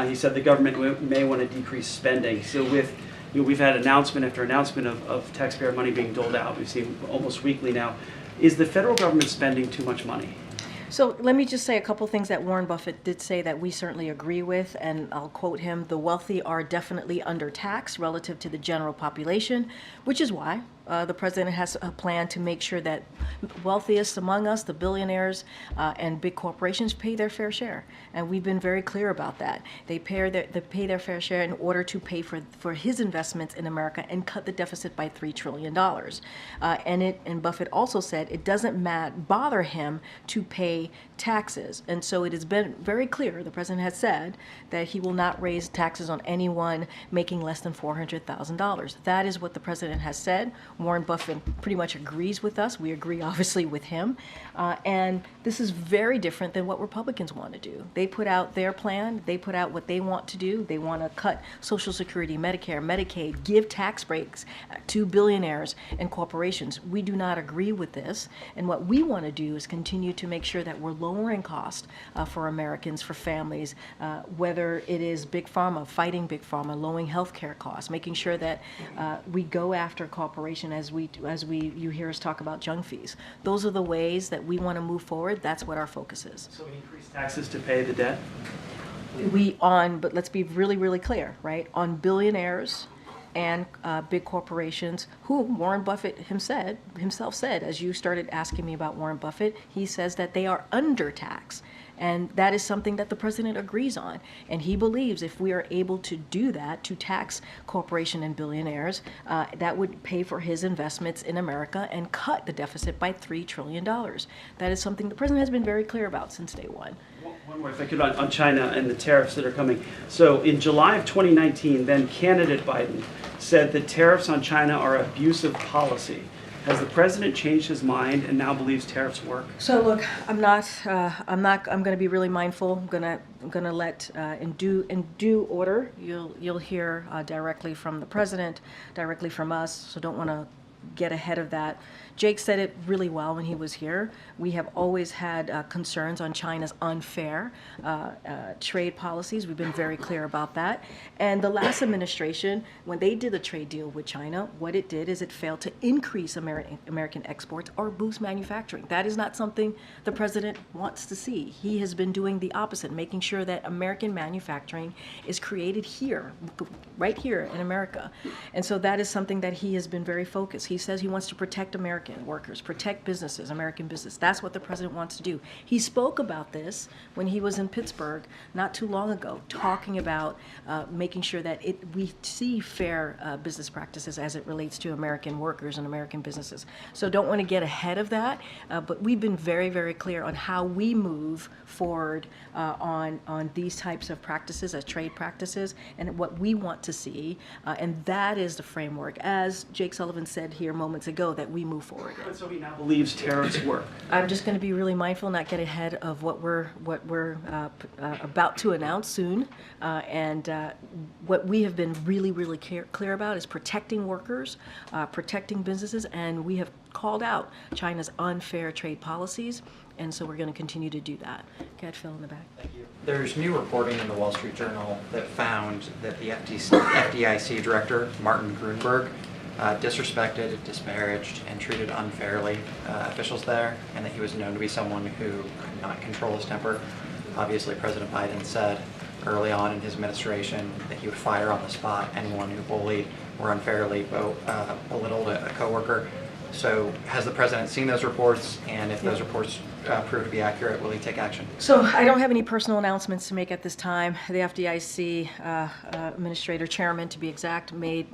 He said the government may want to decrease spending. So with we've had announcement after announcement of taxpayer money being doled out. We've seen almost weekly now. Is the federal government spending too much money? So let me just say a couple things that Warren Buffett did say that we certainly agree with, and I'll quote him: "The wealthy are definitely undertaxed relative to the general population, which is why the president has a plan to make sure that wealthiest among us, the billionaires and big corporations, pay their fair share." And we've been very clear about that. They pay their fair share in order to pay for his investments in America and cut the deficit by $3 trillion. And Buffett also said it doesn't bother him to pay taxes. And so it has been very clear, the president has said, that he will not raise taxes on anyone making less than $400,000. That is what the president has said. Warren Buffett pretty much agrees with us. We agree, obviously, with him. And this is very different than what Republicans want to do. They put out their plan. They put out what they want to do. They want to cut Social Security, Medicare, Medicaid, give tax breaks to billionaires and corporations. We do not agree with this. And what we want to do is continue to make sure that we're lowering costs for Americans, for families, whether it is Big Pharma, fighting Big Pharma, lowering health care costs, making sure that we go after corporations as you hear us talk about junk fees. Those are the ways that we want to move forward. That's what our focus is. So increase taxes to pay the debt? But let's be really, really clear, right? On billionaires and big corporations, who Warren Buffett himself said, as you started asking me about Warren Buffett, he says that they are undertaxed. And that is something that the president agrees on. And he believes if we are able to do that, to tax corporations and billionaires, that would pay for his investments in America and cut the deficit by $3 trillion. That is something the president has been very clear about since day one. One more, if I could, on China and the tariffs that are coming. So in July of 2019, then candidate Biden said that tariffs on China are abusive policy. Has the president changed his mind and now believes tariffs work? So look, I'm going to be really mindful. I'm going to let in due order. You'll hear directly from the president, directly from us. So don't want to get ahead of that. Jake said it really well when he was here. We have always had concerns on China's unfair trade policies. We've been very clear about that. And the last administration, when they did a trade deal with China, what it did is it failed to increase American exports or boost manufacturing. That is not something the president wants to see. He has been doing the opposite, making sure that American manufacturing is created here, right here in America. And so that is something that he has been very focused. He says he wants to protect American workers, protect businesses, American business. That's what the president wants to do. He spoke about this when he was in Pittsburgh not too long ago, talking about making sure that we see fair business practices as it relates to American workers and American businesses. So don't want to get ahead of that, but we've been very, very clear on how we move forward on these types of practices as trade practices and what we want to see, and that is the framework, as Jake Sullivan said here moments ago, that we move forward. And so he now believes tariffs work. I'm just going to be really mindful, not get ahead of what we're about to announce soon, and what we have been really, really clear about is protecting workers, protecting businesses, and we have called out China's unfair trade policies, and so we're going to continue to do that. Okay, Phil in the back. Thank you. There's new reporting in the Wall Street Journal that found that the FDIC director, Martin Grunberg, disrespected, disparaged, and treated unfairly officials there, and that he was known to be someone who could not control his temper. Obviously, President Biden said early on in his administration that he would fire on the spot anyone who bullied or unfairly belittled a coworker. So has the president seen those reports, and if those reports prove to be accurate, will he take action? So I don't have any personal announcements to make at this time. The FDIC administrator, chairman to be exact,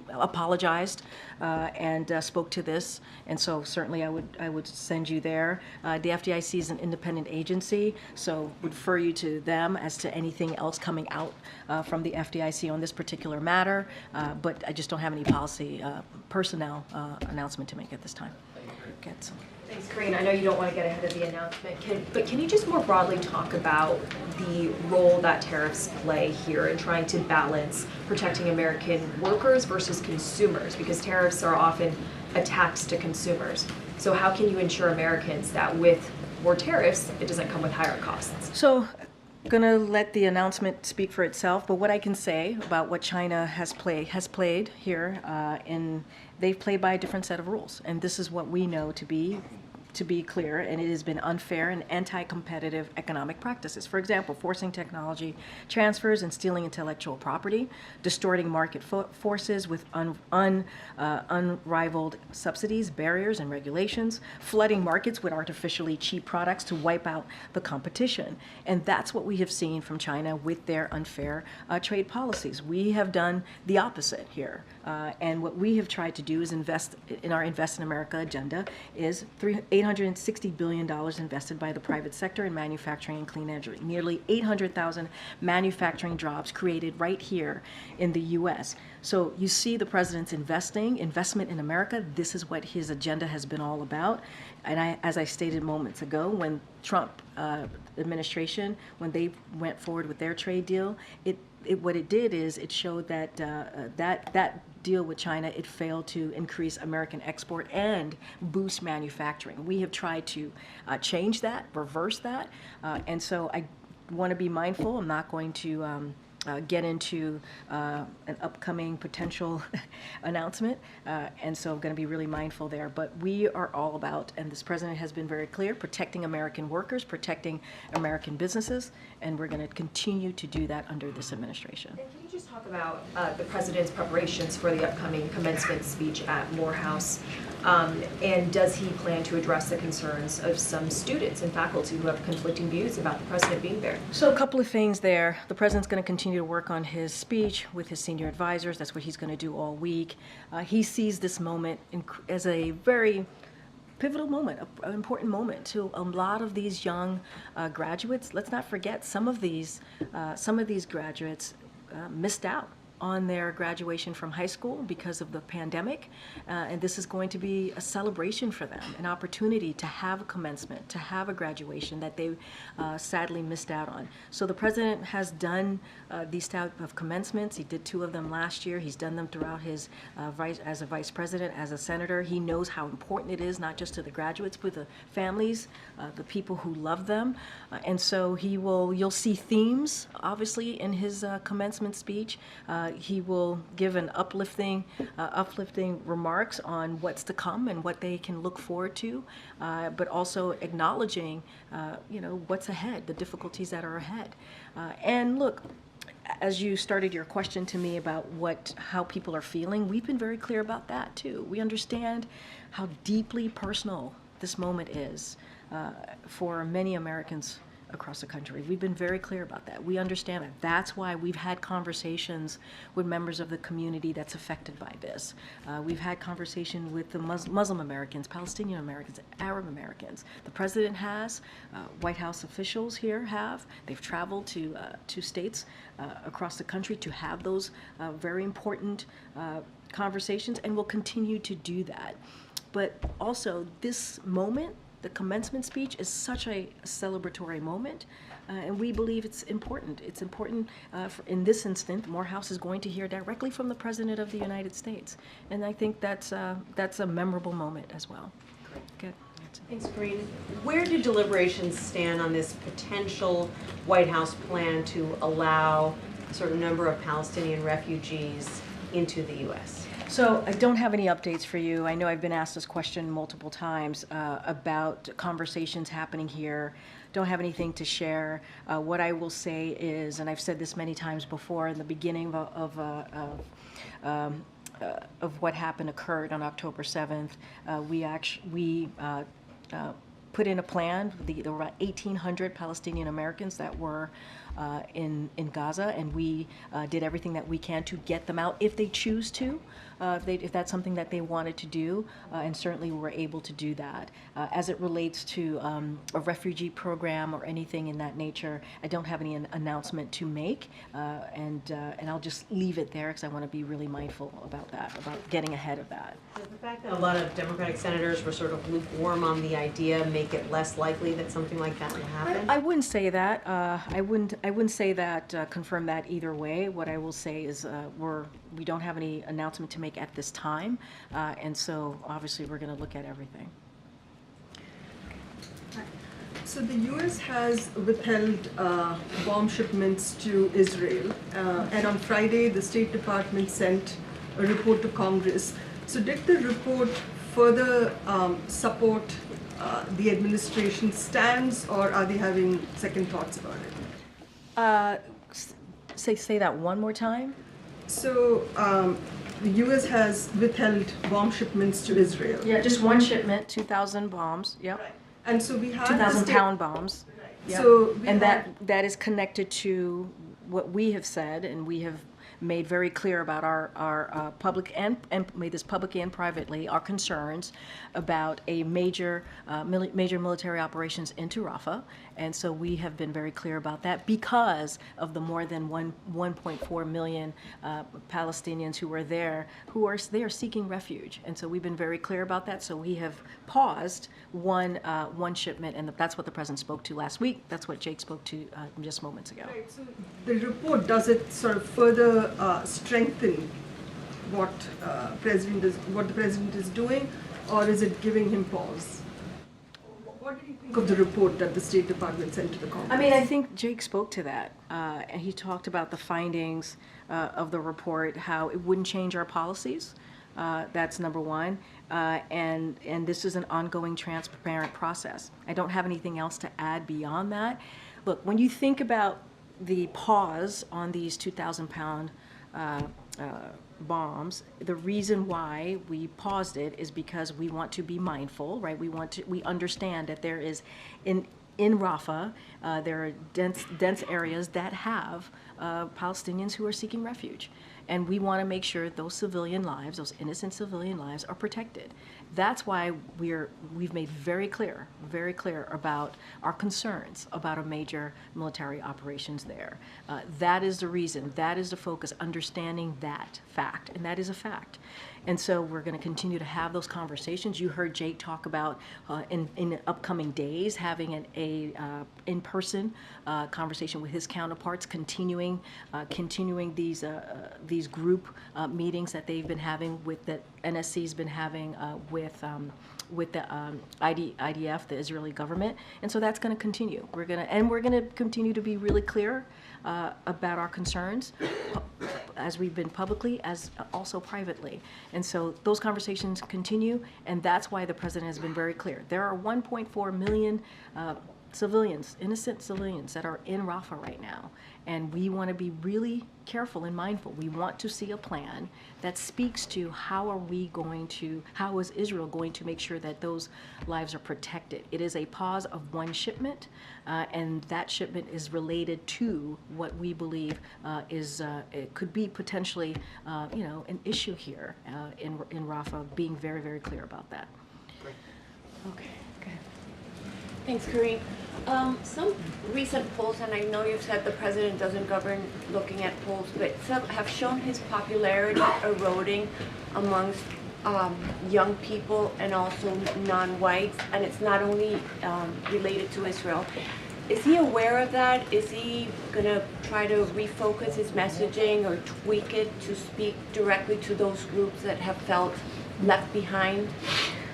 apologized and spoke to this, and so certainly I would send you there. The FDIC is an independent agency, so would refer you to them as to anything else coming out from the FDIC on this particular matter, but I just don't have any policy personnel announcement to make at this time. Thanks, Karine. I know you don't want to get ahead of the announcement, but can you just more broadly talk about the role that tariffs play here in trying to balance protecting American workers versus consumers? Because tariffs are often a tax to consumers. So how can you ensure Americans that with more tariffs, it doesn't come with higher costs? So I'm going to let the announcement speak for itself, but what I can say about what China has played here, they've played by a different set of rules, and this is what we know to be clear, and it has been unfair and anti-competitive economic practices. For example, forcing technology transfers and stealing intellectual property, distorting market forces with unrivaled subsidies, barriers, and regulations, flooding markets with artificially cheap products to wipe out the competition. And that's what we have seen from China with their unfair trade policies. We have done the opposite here. And what we have tried to do is invest in our Invest in America agenda is $860 billion invested by the private sector in manufacturing and clean energy. Nearly 800,000 manufacturing jobs created right here in the U.S. So you see the president's investment in America. This is what his agenda has been all about. And as I stated moments ago, when Trump administration, when they went forward with their trade deal, what it did is it showed that that deal with China, it failed to increase American export and boost manufacturing. We have tried to change that, reverse that, and so I want to be mindful. I'm not going to get into an upcoming potential announcement, and so I'm going to be really mindful there. But we are all about, and this president has been very clear, protecting American workers, protecting American businesses, and we're going to continue to do that under this administration. And can you just talk about the president's preparations for the upcoming commencement speech at Morehouse, and does he plan to address the concerns of some students and faculty who have conflicting views about the president being there? So a couple of things there. The president's going to continue to work on his speech with his senior advisors. That's what he's going to do all week. He sees this moment as a very pivotal moment, an important moment to a lot of these young graduates. Let's not forget some of these graduates missed out on their graduation from high school because of the pandemic. And this is going to be a celebration for them, an opportunity to have a commencement, to have a graduation that they sadly missed out on. So the president has done these type of commencements. He did 2 of them last year. He's done them throughout his as a vice president, as a senator. He knows how important it is, not just to the graduates, but the families, the people who love them. And so you'll see themes, obviously, in his commencement speech. He will give an uplifting remarks on what's to come and what they can look forward to, but also acknowledging, what's ahead, the difficulties that are ahead. And look, as you started your question to me about how people are feeling, we've been very clear about that too. We understand how deeply personal this moment is for many Americans across the country. We've been very clear about that. We understand that. That's why we've had conversations with members of the community that's affected by this. We've had conversation with the Muslim Americans, Palestinian Americans, Arab Americans. The president has, White House officials here have. They've traveled to 2 states across the country to have those very important conversations, and will continue to do that. But also this moment, the commencement speech, is such a celebratory moment, and we believe it's important. It's important in this instance. Morehouse is going to hear directly from the President of the United States, and I think that's a memorable moment as well. Good. Thanks, Karine. Where do deliberations stand on this potential White House plan to allow a certain number of Palestinian refugees into the U.S.? So I don't have any updates for you. I know I've been asked this question multiple times about conversations happening here. Don't have anything to share. What I will say is, and I've said this many times before, in the beginning of what occurred on October 7th, we put in a plan. There were about 1,800 Palestinian Americans that were in Gaza, and we did everything that we can to get them out if they choose to, if that's something that they wanted to do, and certainly we were able to do that. As it relates to a refugee program or anything in that nature, I don't have any announcement to make, and I'll just leave it there because I want to be really mindful about that, about getting ahead of that. Does the fact that a lot of Democratic senators were sort of lukewarm on the idea make it less likely that something like that will happen? I wouldn't say that. I wouldn't say that, confirm that either way. What I will say is we don't have any announcement to make at this time, and so obviously we're going to look at everything. So the U.S. has withheld bomb shipments to Israel, and on Friday the State Department sent a report to Congress. So did the report further support the administration's stance, or are they having second thoughts about it? Say that one more time. So the U.S. has withheld bomb shipments to Israel. Yeah, just one shipment, 2,000 bombs. Yep. Right. And so we had 2,000 pound bombs. Right. Yep. So and that is connected to what we have said, and we have made very clear about our public and made this publicly and privately, our concerns about a major military operations into Rafah. And so we have been very clear about that because of the more than 1.4 million Palestinians who are there, they are seeking refuge. And so we've been very clear about that. So we have paused one shipment, and that's what the president spoke to last week. That's what Jake spoke to just moments ago. Right, so the report, does it sort of further strengthen what the president is doing, or is it giving him pause? What did you think of the report that the State Department sent to the Congress? I mean, I think Jake spoke to that, and he talked about the findings of the report, how it wouldn't change our policies. That's number one, and this is an ongoing, transparent process. I don't have anything else to add beyond that. Look, when you think about the pause on these 2,000-pound bombs, the reason why we paused it is because we want to be mindful, right? We understand that there is in Rafah, there are dense areas that have Palestinians who are seeking refuge. And we want to make sure those civilian lives, those innocent civilian lives, are protected. That's why we've made very clear about our concerns about a major military operations there. That is the reason, that is the focus, understanding that fact, and that is a fact. And so we're going to continue to have those conversations. You heard Jake talk about in upcoming days having an in-person conversation with his counterparts, continuing these group meetings that they've been having with that NSC's been having with the IDF, the Israeli government, and so that's going to continue. We're going to continue to be really clear about our concerns, as we've been publicly, as also privately, and so those conversations continue, and that's why the president has been very clear. There are 1.4 million civilians, innocent civilians, that are in Rafah right now, and we want to be really careful and mindful. We want to see a plan that speaks to how is Israel going to make sure that those lives are protected. It is a pause of one shipment, and that shipment is related to what we believe it could be potentially, an issue here in Rafah. Being very, very clear about that. Okay. Thanks, Karine. Some recent polls, and I know you've said the president doesn't govern looking at polls, but some have shown his popularity eroding amongst young people and also non-whites, and it's not only related to Israel. Is he aware of that? Is he going to try to refocus his messaging or tweak it to speak directly to those groups that have felt left behind?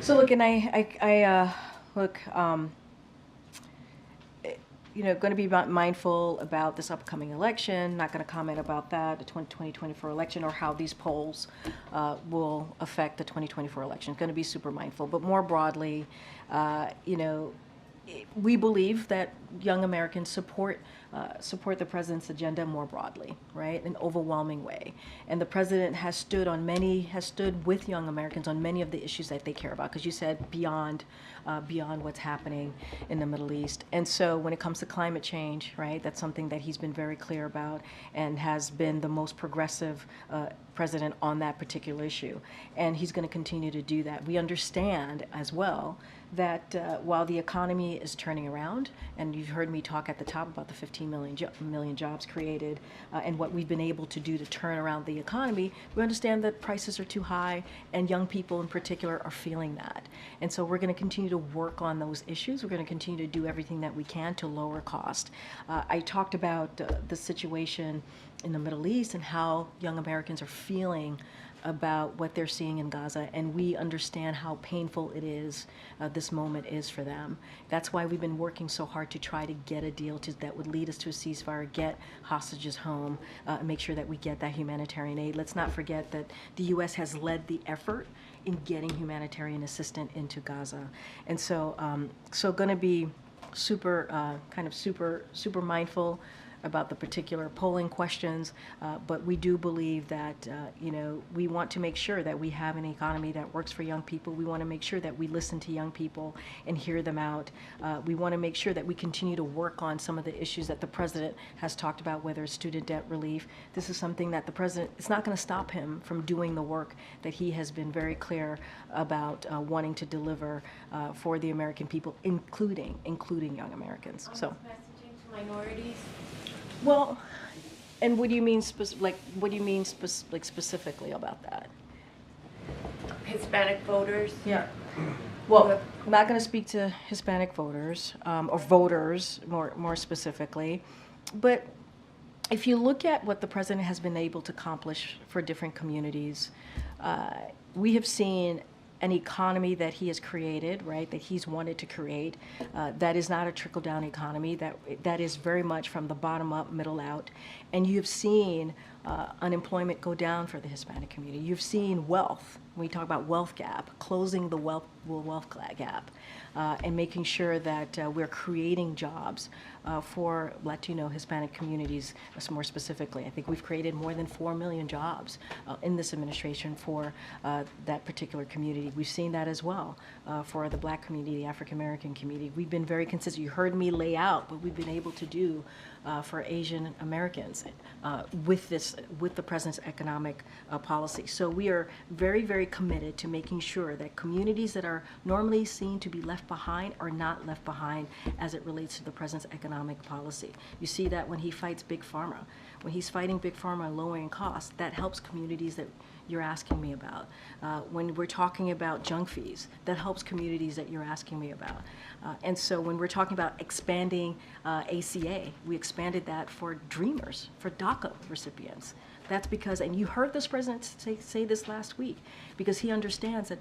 So look, and going to be mindful about this upcoming election, not going to comment about that, the 2024 election, or how these polls will affect the 2024 election. Going to be super mindful. But more broadly, we believe that young Americans support the president's agenda more broadly, right, in an overwhelming way. And the president has stood with young Americans on many of the issues that they care about, because you said beyond what's happening in the Middle East. And so when it comes to climate change, right, that's something that he's been very clear about and has been the most progressive president on that particular issue. And he's going to continue to do that. We understand as well that while the economy is turning around, and you've heard me talk at the top about the 15 million jobs created and what we've been able to do to turn around the economy, we understand that prices are too high, and young people in particular are feeling that. And so we're going to continue to work on those issues. We're going to continue to do everything that we can to lower cost. I talked about the situation in the Middle East and how young Americans are feeling about what they're seeing in Gaza, and we understand how painful it is, this moment is for them. That's why we've been working so hard to try to get a deal that would lead us to a ceasefire, get hostages home, and make sure that we get that humanitarian aid. Let's not forget that the U.S. has led the effort in getting humanitarian assistance into Gaza. And so, going to be super mindful about the particular polling questions, but we do believe that we want to make sure that we have an economy that works for young people. We want to make sure that we listen to young people and hear them out. We want to make sure that we continue to work on some of the issues that the president has talked about, whether it's student debt relief. This is something that the president, it's not going to stop him from doing the work that he has been very clear about wanting to deliver for the American people, including young Americans. So. Messaging to minorities. Well, and what do you mean specifically about that? Hispanic voters. Yeah. Well, I'm not going to speak to Hispanic voters or voters more specifically, but if you look at what the president has been able to accomplish for different communities, we have seen an economy that he has created, right, that he's wanted to create, that is not a trickle-down economy, that is very much from the bottom up, middle out. And you've seen unemployment go down for the Hispanic community. You've seen wealth, when we talk about wealth gap, closing the wealth gap, and making sure that we're creating jobs for Latino, Hispanic communities more specifically. I think we've created more than 4 million jobs in this administration for that particular community. We've seen that as well for the Black community, the African American community. We've been very consistent. You heard me lay out what we've been able to do for Asian Americans with the President's economic policy. So we are very, very committed to making sure that communities that are normally seen to be left behind are not left behind as it relates to the President's economic policy. You see that when he fights Big Pharma. When he's fighting Big Pharma and lowering costs, that helps communities that you're asking me about. When we're talking about junk fees, that helps communities that you're asking me about. And so when we're talking about expanding ACA, we expanded that for Dreamers, for DACA recipients. That's because, and you heard this president say this last week, because he understands that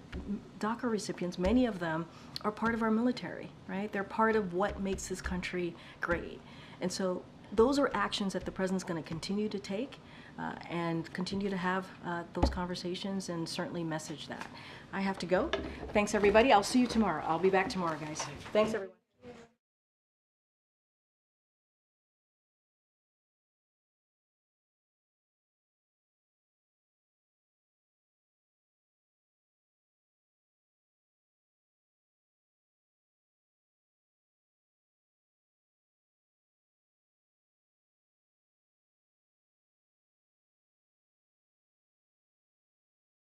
DACA recipients, many of them are part of our military, right? They're part of what makes this country great. And so those are actions that the president's going to continue to take and continue to have those conversations and certainly message that. I have to go. Thanks, everybody. I'll see you tomorrow. I'll be back tomorrow, guys. Thanks, everyone.